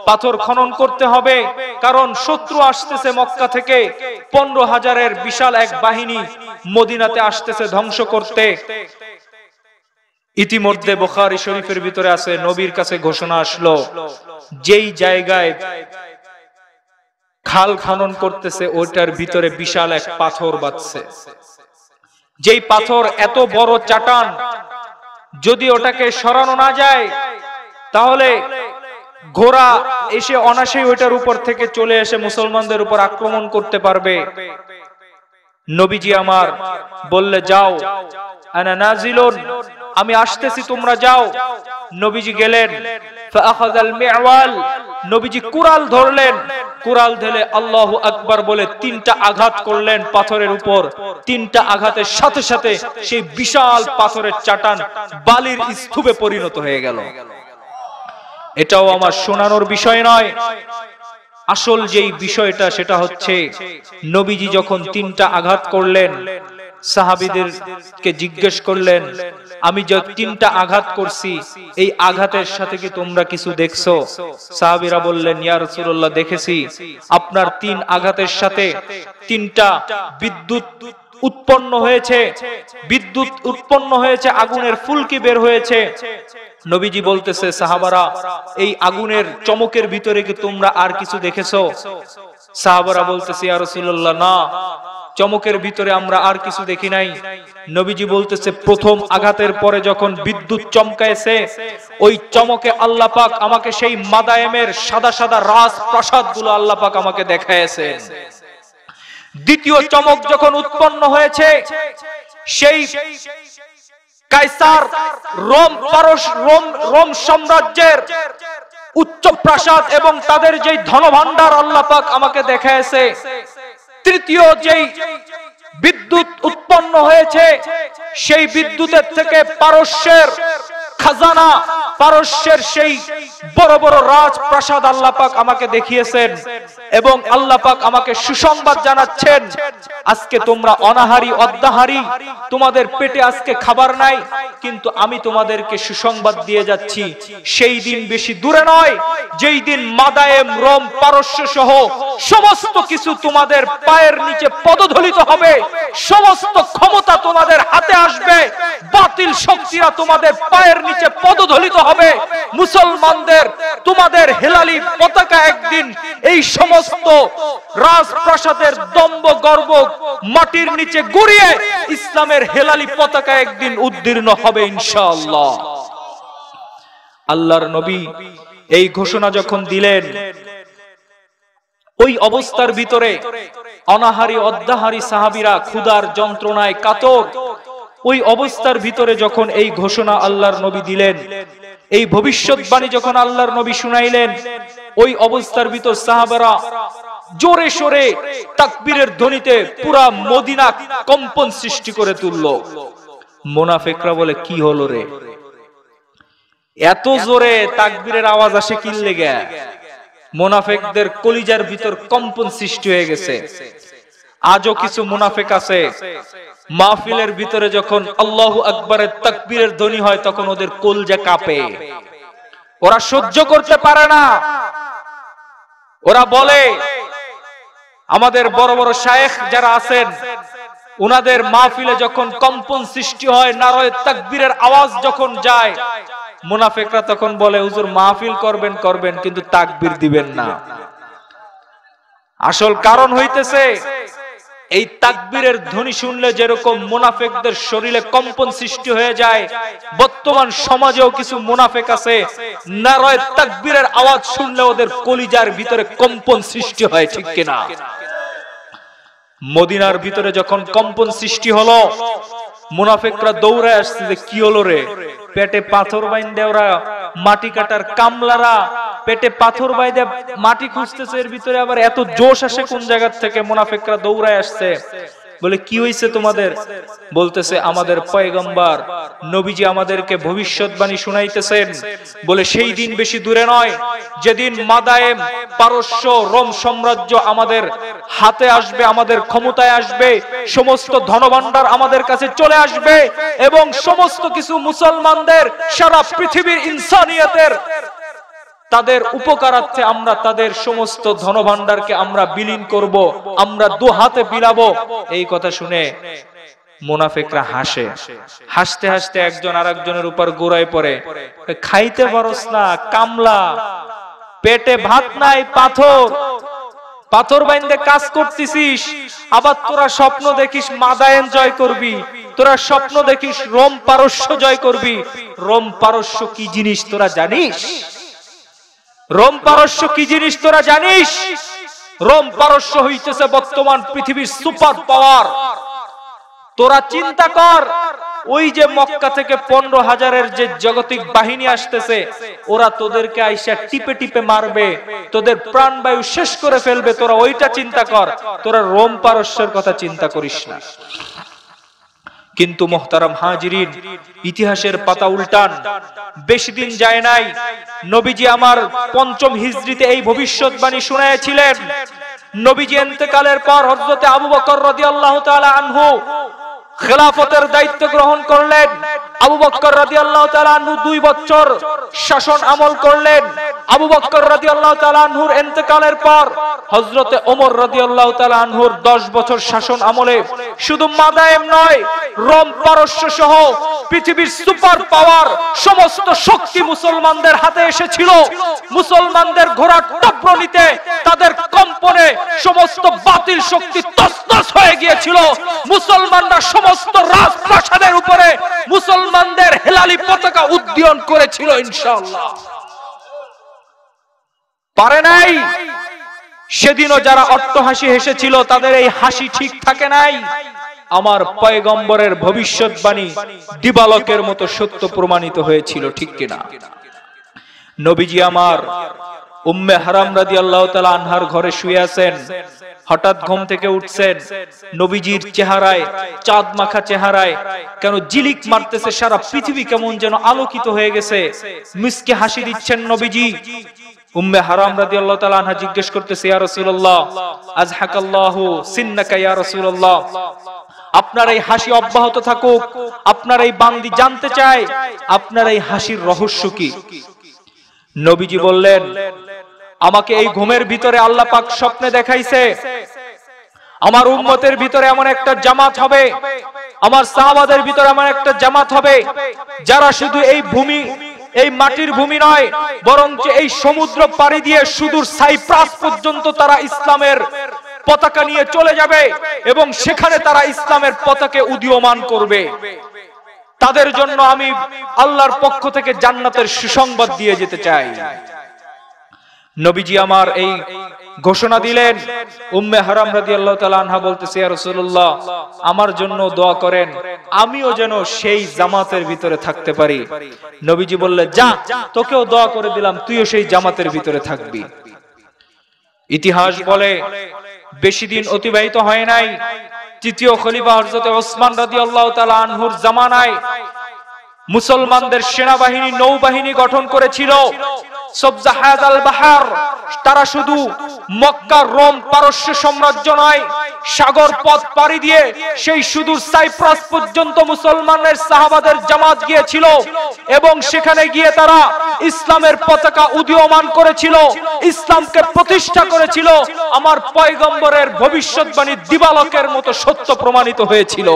পাথর খনন করতে হবে, কারণ শত্রু আসতেছে মক্কা থেকে, 15,000-এর বিশাল এক বাহিনী মদিনাতে আসতেছে ধ্বংস করতে। ইতিমধ্যে বুখারী শরীফের ভিতরে আছে, নবীর কাছে ঘোষণা আসলো, যেই জায়গায় খাল খনন করতেছে ওইটার ভিতরে বিশাল এক পাথর বাঁধছে। যেই পাথর এত বড় চাটান, যদি ওটাকে সরানো না যায় তাহলে ঘোড়া এসে অনায়াসেই ওইটার উপর থেকে চলে এসে মুসলমানদের উপর আক্রমণ করতে পারবে। নবীজি আমার বললে, যাও, আনা নাজিলুন, আমি আসতেছি, তোমরা যাও। নবীজি গেলেন, ফাআখাযাল মি'ওয়াল, নবীজি কুড়াল ধরলেন, কুড়াল ধরে আল্লাহু আকবার বলে 3টা আঘাত করলেন পাথরের উপর। 3টা আঘাতের সাথে সাথে সেই বিশাল পাথরের চাটান বালির স্তূপে পরিণত হয়ে গেল। এটাও আমার শোনানোর বিষয় নয়, আসল যেই বিষয়টা সেটা হচ্ছে, নবীজি যখন 3টা আঘাত করলেন, সাহাবীদেরকে জিজ্ঞেস করলেন, আমি যে 3টা আঘাত করছি, এই আঘাতের সাথে কি তোমরা কিছু দেখছো? সাহাবীরা বললেন, ইয়া রাসূলুল্লাহ, দেখেছি। আপনার 3 আঘাতের সাথে 3টা বিদ্যুৎ উৎপন্ন হয়েছে, বিদ্যুৎ উৎপন্ন হয়েছে, আগুনের ফুলকি বের হয়েছে। নবীজি বলতেছে, সাহাবারা, এই আগুনের চমকের ভিতরে কি তোমরা আর কিছু দেখেছো? সাহাবারা বলতেছে, ইয়া রাসূলুল্লাহ, না, চমকের ভিতরে আমরা আর কিছু দেখি নাই। নবীজি বলতেছে, প্রথম আঘাতের পরে যখন বিদ্যুৎ চমকাইছে, ওই চমকে আল্লাহ পাক আমাকে সেই মাদায়েমের সাদা সাদা রাজ প্রাসাদগুলো আল্লাহ পাক আমাকে দেখাইছেন। দ্বিতীয় চমক যখন উৎপন্ন হয়েছে, সেই কায়সার রোম সাম্রাজ্যের উচ্চ প্রাসাদ এবং তাদের যেই ধনভাণ্ডার আল্লাহ পাক আমাকে দেখাইছে। তৃতীয় যেই বিদ্যুৎ উৎপন্ন হয়েছে, সেই বিদ্যুতের থেকে পারস্যের খাজানা, পারস্যের সেই বড় বড় রাজপ্রাসাদ আল্লাহ পাক আমাকে দেখিয়েছেন, এবং আল্লাহ পাক আমাকে সুসংবাদ জানাচ্ছেন, আজকে তোমরা অনাহারি অদ্যাহারি, তোমাদের পেটে আজকে খাবার নাই, কিন্তু আমি তোমাদেরকে সুসংবাদ দিয়ে যাচ্ছি, সেই দিন বেশি দূরে নয়, যেই দিন মাদায়েম, রোম, পারস্য সহ সমস্ত কিছু তোমাদের পায়ের নিচে পদধলিত হবে, সমস্ত ক্ষমতা তোমাদের হাতে আসবে, বাতিল শক্তিরা তোমাদের পায়ের নিচে পদধলিত হবে। মুসলমানদের, তোমাদের হেলালি পতাকা একদিন এই সমস্ত রাজপ্রাসাদের দম্ভ গর্ব মাটির নিচে গুড়িয়ে ইসলামের হেলালি পতাকা একদিন উদ্দীর্ণ হবে ইনশাআল্লাহ। আল্লাহর নবী এই ঘোষণা যখন দিলেন, ওই অবস্থার ভিতরে অনাহারী অদ্যাহারী সাহাবীরা ক্ষুধার যন্ত্রণায় কাতর। ওই অবস্থার ভিতরে যখন এই ঘোষণা আল্লাহর নবী দিলেন, এই ভবিষ্যৎবাণী যখন আল্লাহর নবী শুনাইলেন, ওই অবস্থার ভিতর সাহাবারা জোরে সোরে তাকবীরের ধ্বনিতে পুরা মদিনা কম্পন সৃষ্টি করে তুলল। মুনাফিকরা বলে, কি হলো রে, এত জোরে তাকবীরের আওয়াজ আসে কি লেগে? মুনাফিকদের কলিজার ভিতর কম্পন সৃষ্টি হয়ে গেছে। আজও কিছু মুনাফিক আছে, মাহফিলের ভিতরে যখন আল্লাহু আকবারের তাকবীরের ধ্বনি হয় তখন ওদের কলজা কাঁপে, ওরা সহ্য করতে পারে না। ওরা বলে, আমাদের বড় বড় শায়েখ যারা আছেন উনাদের মাহফিলে যখন কম্পন সৃষ্টি হয়, নারায়ে তাকবীরের আওয়াজ যখন যায়, মুনাফিকরা তখন বলে, হুজুর মাহফিল করবেন করবেন কিন্তু তাকবীর দিবেন না। আসল কারণ হইতেছে এই তাকবীরের ধ্বনি শুনলে যেরকম মুনাফিকদের শরীরে কম্পন সৃষ্টি হয়ে যায়, বর্তমান সমাজেও কিছু মুনাফিক আছে নারায়ে তাকবীরের আওয়াজ শুনলে ওদের কলিজার ভিতরে কম্পন সৃষ্টি হয়, ঠিক কিনা? মদিনার ভিতরে যখন কম্পন সৃষ্টি হলো, মুনাফিকরা দৌড়ে আসছে যে কি হলো রে, পেটে পাথর বাইন্ধে ওরা মাটি কাটার কামলারা পেটে পাথর বাইন্ধে মাটি খুঁজতেছে, এর ভিতরে আবার এত জোশ আসে কোন জায়গা থেকে? মুনাফিকরা দৌড়ায় আসছে, বলে কি হইছে তোমাদের? বলতেছে, আমাদের পয়গম্বর নবীজি আমাদেরকে ভবিষ্যৎবাণী শুনাইতেছেন, বলে সেই দিন বেশি দূরে নয় যেদিন মাদায়েম পারস্য রোম সাম্রাজ্য আমাদের হাতে আসবে, আমাদের ক্ষমতায় আসবে, সমস্ত ধনভাণ্ডার আমাদের কাছে চলে আসবে এবং সমস্ত কিছু মুসলমানদের সারা পৃথিবীর ইনসানিয়তের তাদের উপকারার্থে আমরা তাদের সমস্ত ধনভাণ্ডারকে আমরা বিলীন করব, আমরা দু হাতে বিলাবো। এই কথা শুনে মুনাফিকরা হাসে, হাসতে হাসতে একজন আরেকজনের উপর গোড়ায় পড়ে, খাইতে পারস না কামলা, পেটে ভাত নাই, পাথর পাথর বাইন্ধে কাজ করতেছিস, আবার তোরা স্বপ্ন দেখিস মাদায়েন জয় করবি, তোরা স্বপ্ন দেখিস রোম পারস্য জয় করবি। রোম পারস্য কি জিনিস তোরা জানিস? রোম পারস্য কি জিনিস তোরা জানিস? রোম পারস্য হইতেছে বর্তমান পৃথিবীর সুপার পাওয়ার। তোরা চিন্তা কর, ওই যে মক্কা থেকে 15,000-এর যে জাগতিক বাহিনী আসতেছে, ওরা তোদেরকে আইসা টিপে টিপে মারবে, তোদের প্রাণবায়ু শেষ করে ফেলবে, তোরা ওইটা চিন্তা কর, তোরা রোম পারস্যের কথা চিন্তা করিস না। কিন্তু মুহতারাম হাজিরিন, ইতিহাসের পাতা উল্টান, বেশি দিন যায় নাই, নবীজি আমার 5ম হিজরিতে এই ভবিষ্যৎবাণী শুনিয়েছিলেন। নবীজি ইন্তেকালের পর হযরতে আবু বকর রাদিয়াল্লাহু তাআলা আনহু খেলাফতের দায়িত্ব গ্রহণ করলেন। আবু বকর রাদিয়াল্লাহু তাআলা আনহু 2 বছর শাসন আমল করলেন। আবু বকর রাদিয়াল্লাহু তাআলা আনহুর ইন্তেকালের পর হযরতে ওমর রাদিয়াল্লাহু তাআলা আনহুর 10 বছর শাসন আমলে শুধু মাদায়েম নয়, রোম পারস্য সহ পৃথিবীর সুপার পাওয়ার সমস্ত শক্তি মুসলমানদের হাতে এসেছিল। মুসলমানদের ঘোড়ার টপ্রনিতে, তাদের কম্পনে সমস্ত বাতিল শক্তি তছনছ হয়ে গিয়েছিল। মুসলমানরা সমস্ত রাজপ্রাসাদের উপরে মুসলমানদের হেলালি পতাকা উড্ডীয়ন করেছিল। ইনশাআল্লাহ পারে নাই। সেদিনও যারা অট্টহাসি হেসেছিল তাদের এই হাসি ঠিক থাকে নাই। আমার পয়গম্বরের ভবিষ্যৎবাণী দিবালকের মতো সত্য প্রমাণিত হয়েছিল, ঠিক কিনা? নবীজি আমার উম্মে হারাম রাদিয়াল্লাহু তাআলা আনহার ঘরে শুয়ে আছেন, হঠাৎ ঘুম থেকে উঠছেন। নবীজির চেহারায়, চাঁদ মাখা চেহারায় কেন জিলিক মারতেছে, সারা পৃথিবী কেমন যেন আলোকিত হয়ে গেছে, মিসকে হাসি দিচ্ছেন নবীজি। উম্মে হারাম রাদিয়াল্লাহু তাআলা আনহা জিজ্ঞেস করতেছে, ইয়া রাসূলুল্লাহ, আযহাকাল্লাহু সিন্নাকা ইয়া রাসূলুল্লাহ, আপনার এই হাসি অব্যাহত থাকুক, আপনার এই বান্দি জানতে চায় আপনার এই হাসির রহস্য কি? নবীজি বললেন, আমাকে এই ঘুমের ভিতরে আল্লাহ পাক স্বপ্নে দেখাইছে আমার উম্মতের ভিতরে এমন একটা জামাত হবে, আমার সাহাবাদের ভিতরে এমন একটা জামাত হবে যারা শুধু এই ভূমি, এই মাটির ভূমি নয়, বরং যে এই সমুদ্র পাড়ি দিয়ে সুদূর সাইপ্রাস পর্যন্ত তারা ইসলামের পতাকা নিয়ে চলে যাবে এবং সেখানে তারা ইসলামের পতাকা উদীয়মান করবে। তাদের জন্য আমি আল্লাহর পক্ষ থেকে জান্নাতের সুসংবাদ দিয়ে যেতে চাই। নবীজি আমার এই ঘোষণা দিলেন। উম্মে হারাম রাদিয়াল্লাহু তাআলা আনহা বলতেছে, ইয়া রাসূলুল্লাহ, আমার জন্য দোয়া করেন, আমিও যেন সেই জামাতের ভিতরে থাকতে পারি। নবীজি বললেন, যা, তোকেও দোয়া করে দিলাম, তুইও সেই জামাতের ভিতরে থাকবি। ইতিহাস বলে বেশি দিন অতিবাহিত হয় নাই, তৃতীয় খলিফা হযরত ওসমান রাদিয়াল্লাহু তাআলা আনহুর জামানায় মুসলমানদের সেনাবাহিনী নৌবাহিনী গঠন করেছিল। সবজাহাদ আল বাহার, তারা শুধু মক্কা, রোম, পারস্য সাম্রাজ্য নয়, সাগর পথ পাড়ি দিয়ে সেই সুদূর সাইপ্রাস পর্যন্ত মুসলমানের সাহাবাদের জামাত গিয়েছিল এবং সেখানে গিয়ে তারা ইসলামের পতাকা উদীয়মান করেছিল, ইসলামকে প্রতিষ্ঠা করেছিল। আমার পয়গম্বরের ভবিষ্যৎবাণী দিবালোকের মতো সত্য প্রমাণিত হয়েছিল।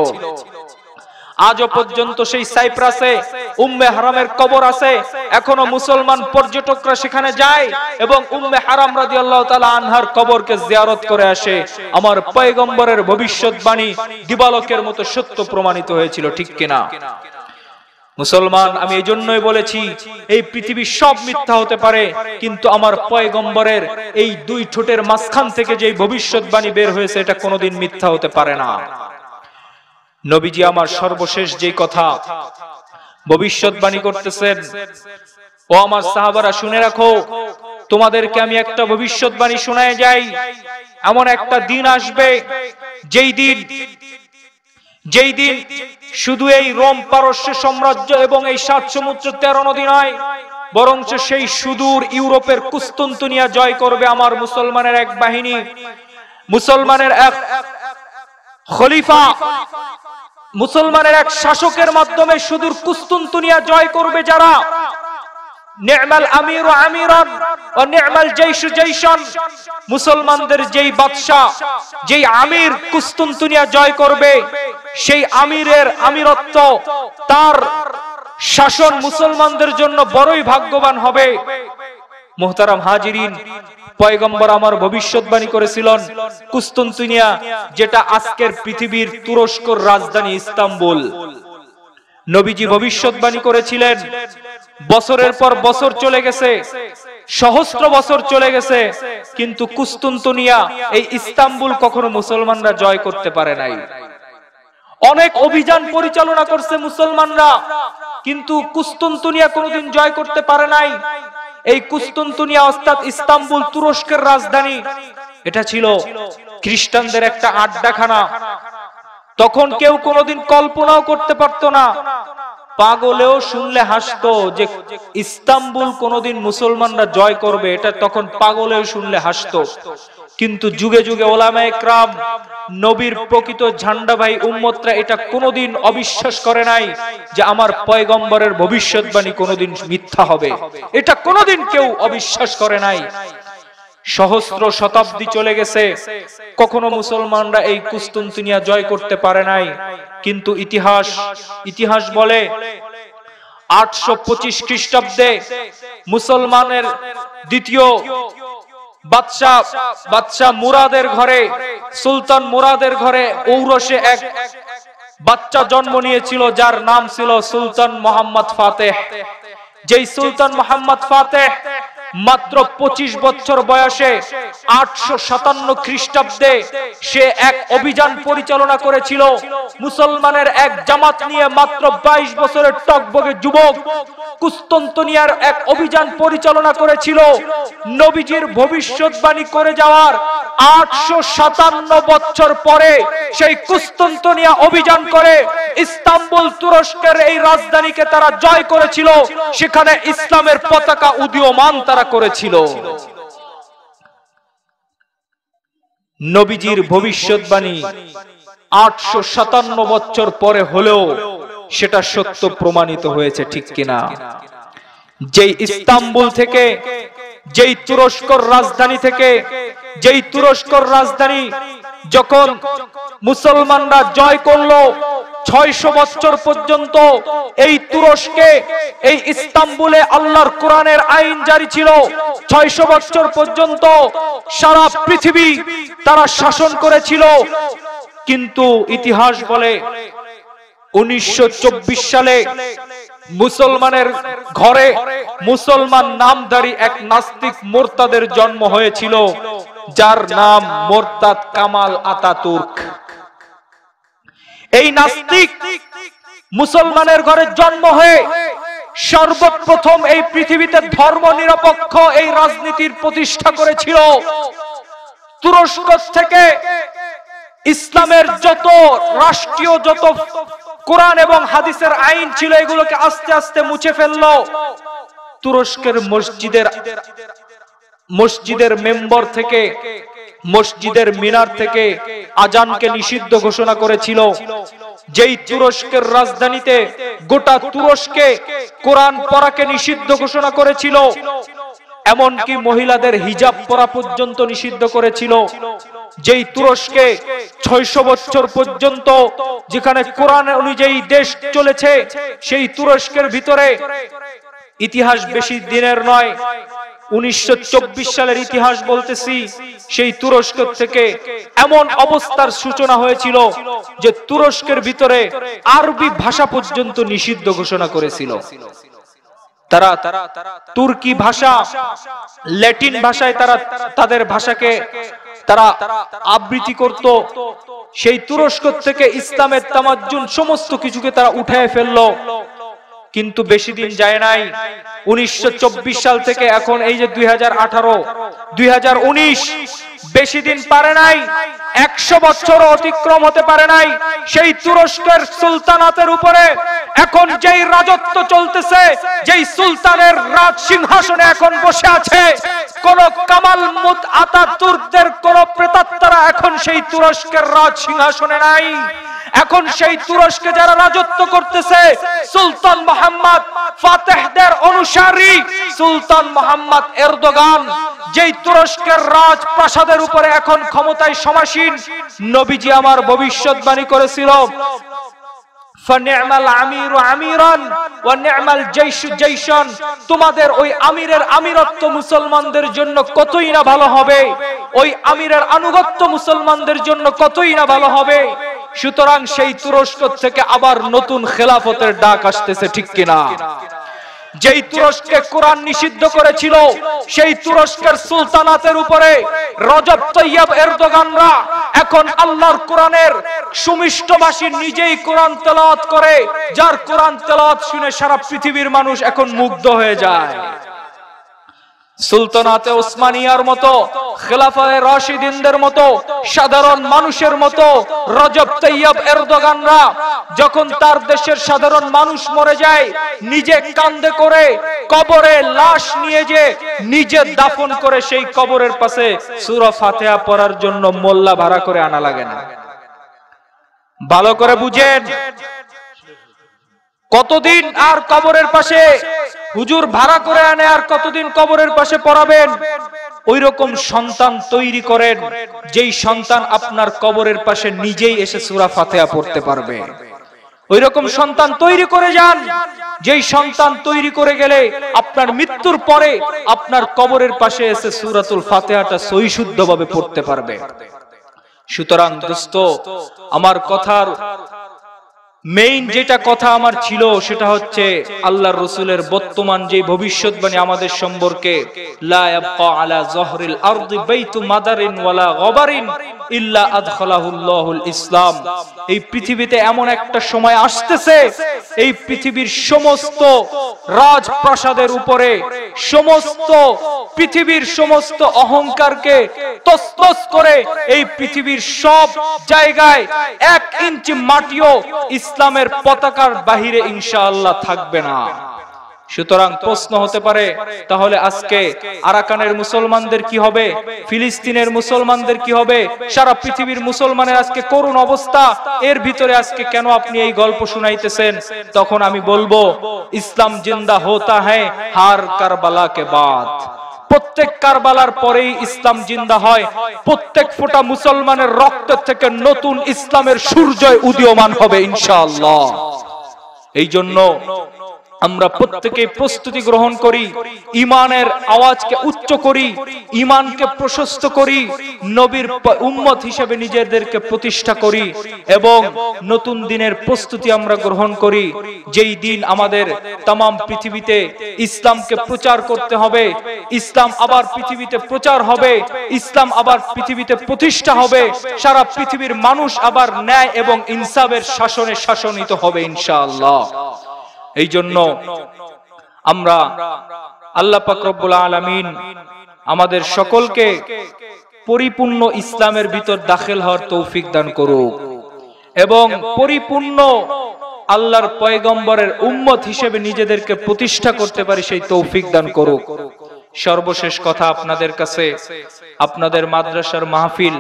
আজও পর্যন্ত সেই সাইপ্রাসে উম্মে হারামের কবর আছে, এখনো মুসলমান পর্যটকরা সেখানে যায় এবং উম্মে হারাম রাদিয়াল্লাহু তাআলা আনহার কবরকে জিয়ারত করে আসে। আমার পয়গম্বরের ভবিষ্যৎবাণী দিবালোকের মতো সত্য প্রমাণিত হয়েছিল, ঠিক কিনা? মুসলমান, আমি এই জন্যই বলেছি, এই পৃথিবীর সব মিথ্যা হতে পারে, কিন্তু আমার পয়গম্বরের এই দুই ঠোঁটের মাঝখান থেকে যে ভবিষ্যৎবাণী বের হয়েছে, এটা কোনোদিন মিথ্যা হতে পারে না। নবীজি আমার সর্বশেষ যে কথা ভবিষ্যৎবাণী করতেছেন, ও আমার সাহাবারা শুনে রাখো, তোমাদেরকে আমি একটা ভবিষ্যৎবাণী শোনায় যাই। এমন একটা দিন আসবে যেই দিন শুধু এই রোম পারস্য সাম্রাজ্য এবং এই 7 সমুদ্র 13 নদী নয়, বরঞ্চ সেই সুদূর ইউরোপের কুস্তুনতুনিয়া জয় করবে আমার মুসলমানের এক বাহিনী, মুসলমানের এক খলিফা, মুসলমানের এক শাসকের মাধ্যমে সুদূর কুস্তুনতুনিয়া জয় করবে যারা। নি'মাল আমিরু আমিরান ওয়া নি'মাল জাইশু জাইশান, মুসলমানদের যেই বাদশা, যেই আমির কুস্তুনতুনিয়া জয় করবে, সেই আমিরের আমিরত্ব, তার শাসন মুসলমানদের জন্য বড়ই ভাগ্যবান হবে। মুহতারাম হাজিরিন, পয়গম্বর আমার ভবিষ্যৎবাণী করেছিলেন কুস্তুনতুনিয়া, যেটা আজকের পৃথিবীর তুরস্কর রাজধানী ইস্তাম্বুল। নবীজি ভবিষ্যৎবাণী করেছিলেন, বছরের পর বছর চলে গেছে, সহস্র বছর চলে গেছে, কিন্তু কুস্তুনতুনিয়া, এই ইস্তাম্বুল কখনো মুসলমানরা জয় করতে পারে নাই। অনেক অভিযান পরিচালনা করছে মুসলমানরা, কিন্তু কুস্তুনতুনিয়া কোনোদিন জয় করতে পারে নাই। এই কুস্তুনতুনিয়া অর্থাৎ ইস্তাম্বুল তুরস্কের রাজধানী, এটা ছিল খ্রিস্টানদের একটা আড্ডাখানা। তখন কেউ কোনোদিন কল্পনাও করতে পারত না, পাগলেও শুনলে হাসতো যে ইস্তাম্বুল কোনোদিন মুসলমানরা জয় করবে, এটা তখন পাগলেও শুনলে হাসতো। কিন্তু যুগে যুগে ওলামায়ে কেরাম, নবীর প্রকৃত ঝান্ডাবাহী উম্মতরা এটা কোনোদিন অবিশ্বাস করে নাই যে আমার পয়গম্বরের ভবিষ্যৎবাণী কোনোদিন মিথ্যা হবে, এটা কোনোদিন কেউ অবিশ্বাস করে নাই। সহস্র শতাব্দী চলে গেছে, কখনো মুসলমানরা এই কুস্তুনতুনিয়া জয় করতে পারে নাই। কিন্তু ইতিহাস বলে 825 খ্রিস্টাব্দে মুসলমানের দ্বিতীয় বাদশা মুরাদের ঘরে, সুলতান মুরাদের ঘরে ঔরসে এক বাচ্চা জন্ম নিয়েছিল, যার নাম ছিল সুলতান মোহাম্মদ ফাতেহ। যেই সুলতান মোহাম্মদ ফাতেহ মাত্র 25 বছর বয়সে 857 খ্রিস্টাব্দে সে এক অভিযান পরিচালনা করেছিল। মুসলমানের এক জামাত নিয়ে মাত্র 22 বছরের টকবগে যুবক কুস্তুনতুনিয়ার এক অভিযান পরিচালনা করেছিল। নবীজির ভবিষ্যৎবাণী করে যাওয়ার 857 বছর পরে সেই কুস্তুনতুনিয়া অভিযান করে ইস্তাম্বুল তুরস্কের এই রাজধানীকে তারা জয় করেছিল, সেখানে ইসলামের পতাকা উদীয়মান তারা করেছিল। নবীজির ভবিষ্যৎবাণী 857 বছর পরে হলেও সেটা সত্য প্রমাণিত হয়েছে, ঠিক কিনা? যেই ইস্তাম্বুল থেকে, যেই তুরস্কর রাজধানী থেকে, যেই তুরস্কর রাজধানী যখন মুসলমানরা জয় করলো, 600 বছর পর্যন্ত এই তুরস্কে, এই ইস্তাম্বুলে আল্লাহর কোরআনের আইন জারি ছিল। 600 বছর পর্যন্ত সারা পৃথিবী তারা শাসন করেছিল। কিন্তু ইতিহাস বলে 1924 সালে মুসলমানের ঘরে মুসলমান নামধারী এক নাস্তিক মোরতাদের জন্ম হয়েছিল, যার নাম মোরতাদ কামাল আতাতুর্ক। এই নাস্তিক মুসলমানের ঘরে জন্ম হয়ে সর্বপ্রথম এই পৃথিবীতে ধর্ম নিরপেক্ষ এই রাজনীতির প্রতিষ্ঠা করেছিল। তুরস্ক থেকে ইসলামের যত রাষ্ট্রীয় যত কোরআন এবং হাদিসের আইন ছিল এগুলোকে আস্তে আস্তে মুছে ফেললো। তুরস্কের মসজিদের মেম্বার থেকে, মসজিদের মিনার থেকে আজানকে নিষিদ্ধ ঘোষণা করেছিল। যেই তুরস্কের রাজধানীতে গোটা তুরস্কে কোরআন পড়াকে নিষিদ্ধ ঘোষণা করেছিল, এমনকি মহিলাদের হিজাব পরা পর্যন্ত নিষিদ্ধ করেছিল। যেই তুরস্কে 600 বছর পর্যন্ত যেখানে কোরআন অনুযায়ী দেশ চলেছে, সেই তুরস্কের ভিতরে ইতিহাস বেশি দিনের নয়, 1924 সালের ইতিহাস বলতেছি, সেই তুরস্ক থেকে এমন অবস্থার সূচনা হয়েছিল যে তুরস্কের ভিতরে আরবি ভাষা পর্যন্ত নিষিদ্ধ ঘোষণা করেছিল। তারা তুর্কি ভাষা, ল্যাটিন ভাষায় তারা তাদের ভাষাকে তারা আবৃত্তি করত। সেই তুরস্ক থেকে ইসলামের তামাজ্জুন সমস্ত কিছুকে তারা উঠায় ফেললো। কিন্তু বেশি দিন যায় নাই, 1924 সাল থেকে এখন এই যে 2018, 2019, বেশি দিন পারে নাই, 100 বছর অতিক্রম হতে পারে নাই। সেই তুরস্কের সুলতানাতের উপরে এখন যেই রাজত্ব চলতেছে, যেই সুলতানের রাজ সিংহাসনে এখন বসে আছে, কোন কামাল আতাতুর্কদের কোন প্রেতাত্মারা এখন সেই তুরস্কের রাজ সিংহাসনে নাই। এখন সেই তুরস্কে যারা রাজত্ব করতেছে সুলতান মোহাম্মদ ফাতেহদের অনুসারী সুলতান মোহাম্মদ এরদোগান, যেই তুরস্কের রাজপ্রাসাদের উপরে এখন ক্ষমতায় সমাসীন। নবীজি আমার ভবিষ্যৎবাণী করেছিল, ফানি'মাল আমিরু আমিরান ওয়া নি'মাল জাইশু জাইশান, তোমাদের ওই আমিরের আমিরত্ব মুসলমানদের জন্য কতই না ভালো হবে, ওই আমিরের আনুগত্য মুসলমানদের জন্য কতই না ভালো হবে। সুতরাং সেই তুরস্ক থেকে আবার নতুন খেলাফতের ডাক আসতেছে, ঠিক কিনা? যেই তুরস্কে কোরআন নিষিদ্ধ করেছিল, সেই তুরস্কের সুলতানাতের উপরে রজব তৈয়ব এরদোগানরা এখন আল্লাহর কোরআনের সুমিষ্টভাষী নিজেই কোরআন তেলাওয়াত করে, যার কোরআন তেলাওয়াত শুনে সারা পৃথিবীর মানুষ এখন মুগ্ধ হয়ে যায়। সুলতানাতে ওসমানিয়ার মতো, খেলাফায়ে রাশিদিনদের মতো, সাধারণ মানুষের মতো রজব তৈয়ব এরদোগানরা যখন তার দেশের সাধারণ মানুষ মরে যায়, নিজে কান্দে করে কবরে লাশ নিয়ে যে নিজে দাফন করে, সেই কবরের পাশে সূরা ফাতিহা পড়ার জন্য মোল্লা ভাড়া করে আনা লাগে না। ভালো করে বুঝেন, কতদিন আর কবরের পাশে হুজুর ভাড়া করে আনে আর কতদিন কবরের পাশে পড়াবেন? ওই রকম সন্তান তৈরি করেন যেই সন্তান আপনার কবরের পাশে নিজেই এসে সূরা ফাতিহা পড়তে পারবে। ওই রকম সন্তান তৈরি করে যান, যেই সন্তান তৈরি করে গেলে আপনার মৃত্যুর পরে আপনার কবরের পাশে এসে সূরাতুল ফাতিহাটা সহি শুদ্ধভাবে পড়তে পারবে। সুতরাং দোস্ত, আমার কথার মেইন যেটা কথা আমার ছিল সেটা হচ্ছে আল্লাহর রাসূলের বর্তমান যে ভবিষ্যৎবাণী আমাদের সম্পর্কে, লা ইয়াবকা আলা যহরিল আরদি বাইতু মাদারিন ওয়ালা গবারিন ইল্লা আদখালাহুল্লাহুল ইসলাম। এই পৃথিবীতে এমন একটা সময় আসতেছে, এই পৃথিবীর সমস্ত রাজপ্রাসাদের উপরে সমস্ত পৃথিবীর সমস্ত অহংকারকে তছনছ করে এই পৃথিবীর সব জায়গায় 1 ইঞ্চি মাটিও ইসলামের পতাকার বাহিরে ইনশাআল্লাহ থাকবে না। সুতরাং প্রশ্ন হতে পারে, তাহলে আজকে আরাকানের মুসলমানদের কি হবে, ফিলিস্তিনের মুসলমানদের কি হবে, সারা পৃথিবীর মুসলমানের আজকে করুণ অবস্থা, এর ভিতরে আজকে কেন আপনি এই গল্প শুনাইতেছেন? তখন আমি বলবো, ইসলাম জিন্দা হোতা হ্যায় হার কারবালা কে বাদ। প্রত্যেক কারবালার পরেই ইসলাম জিন্দা হয়, প্রত্যেক ফোঁটা মুসলমানের রক্ত থেকে নতুন ইসলামের সূর্য উদীয়মান হবে ইনশাআল্লাহ। এই জন্য আমরা প্রত্যেকে প্রস্তুতি গ্রহণ করি, ঈমানের আওয়াজকে উচ্চ করি, ঈমানকে প্রশস্ত করি, নবীর উম্মত হিসেবে নিজেদেরকে প্রতিষ্ঠা করি এবং নতুন দিনের প্রস্তুতি আমরা গ্রহণ করি, যেই দিন আমাদের तमाम পৃথিবীতে ইসলামকে প্রচার করতে হবে, ইসলাম আবার পৃথিবীতে প্রচার হবে, ইসলাম আবার পৃথিবীতে প্রতিষ্ঠা হবে, সারা পৃথিবীর মানুষ আবার ন্যায় এবং ইনসাফের শাসনে শাসনিত হবে ইনশাআল্লাহ। এই জন্য আমরা আল্লাহ পাক রব্বুল আলামিন আমাদের সকলকে পরিপূর্ণ ইসলামের ভিতর দাখিল হওয়ার তৌফিক দান করুক এবং পরিপূর্ণ আল্লাহর পয়গম্বরের উম্মত হিসেবে নিজেদেরকে প্রতিষ্ঠা করতে পারি সেই তৌফিক দান করুক। সর্বশেষ কথা আপনাদের কাছে, আপনাদের মাদ্রাসার মাহফিল,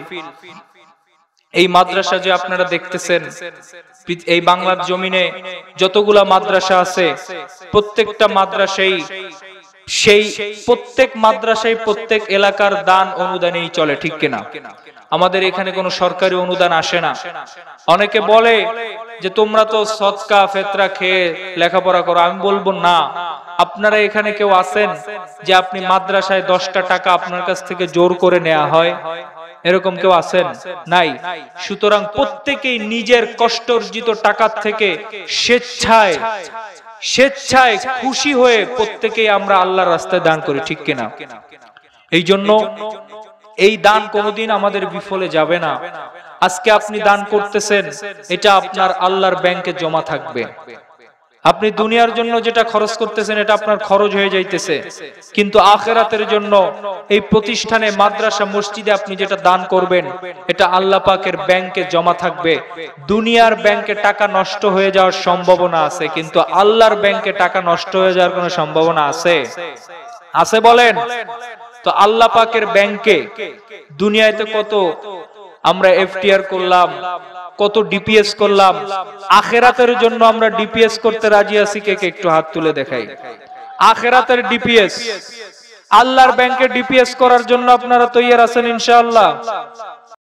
এই মাদ্রাসা যে আপনারা দেখতেছেন, এই বাংলার জমিনে যতগুলা মাদ্রাসা আছে প্রত্যেকটা মাদ্রাসাই সেই প্রত্যেক মাদ্রাসায় প্রত্যেক এলাকার দান অনুদানেই চলে, ঠিক কিনা? আমাদের এখানে কোনো সরকারি অনুদান আসে না। অনেকে বলে যে তোমরা তো সদকা ফেতরা খেয়ে লেখাপড়া করো, আমি বলবো না। আপনারা এখানে কেউ আছেন যে আপনি মাদ্রাসায় 10টা টাকা আপনার কাছ থেকে জোর করে নেওয়া হয়? এরকম কেউ আছেন? নাই। সুতরাং প্রত্যেকেই নিজের কষ্টার্জিত টাকা থেকে স্বেচ্ছায় স্বেচ্ছায় খুশি হয়ে প্রত্যেকেই আমরা আল্লাহর রাস্তায় দান করি, ঠিক কিনা? এই জন্য এই দান কোনোদিন আমাদের বিফলে যাবে না। আজকে আপনি দান করতেছেন, এটা আপনার আল্লাহর ব্যাংকে জমা থাকবে। আপনি দুনিয়ার জন্য যেটা খরচ করতেছেন এটা আপনার খরচ হয়ে যাইতেছে, কিন্তু আখিরাতের জন্য এই প্রতিষ্ঠানে, মাদ্রাসা, মসজিদে আপনি যেটা দান করবেন এটা আল্লাহ পাকের ব্যাংকে জমা থাকবে। দুনিয়ার ব্যাংকে টাকা নষ্ট হয়ে যাওয়ার সম্ভাবনা আছে, কিন্তু আল্লাহর ব্যাংকে টাকা নষ্ট হয়ে যাওয়ার কোনো সম্ভাবনা আছে? আছে বলেন তো? আল্লাহ পাকের ব্যাংকে দুনিয়াতে কত আমরা এফটিআর করলাম, কত ডিপিএস করলাম, আখিরাতের জন্য আমরা ডিপিএস করতে রাজি আছি? কে কে একটু হাত তুলে দেখাই। আখিরাতের ডিপিএস, আল্লাহর ব্যাংকে ডিপিএস করার জন্য আপনারা তৈরি আছেন ইনশাআল্লাহ?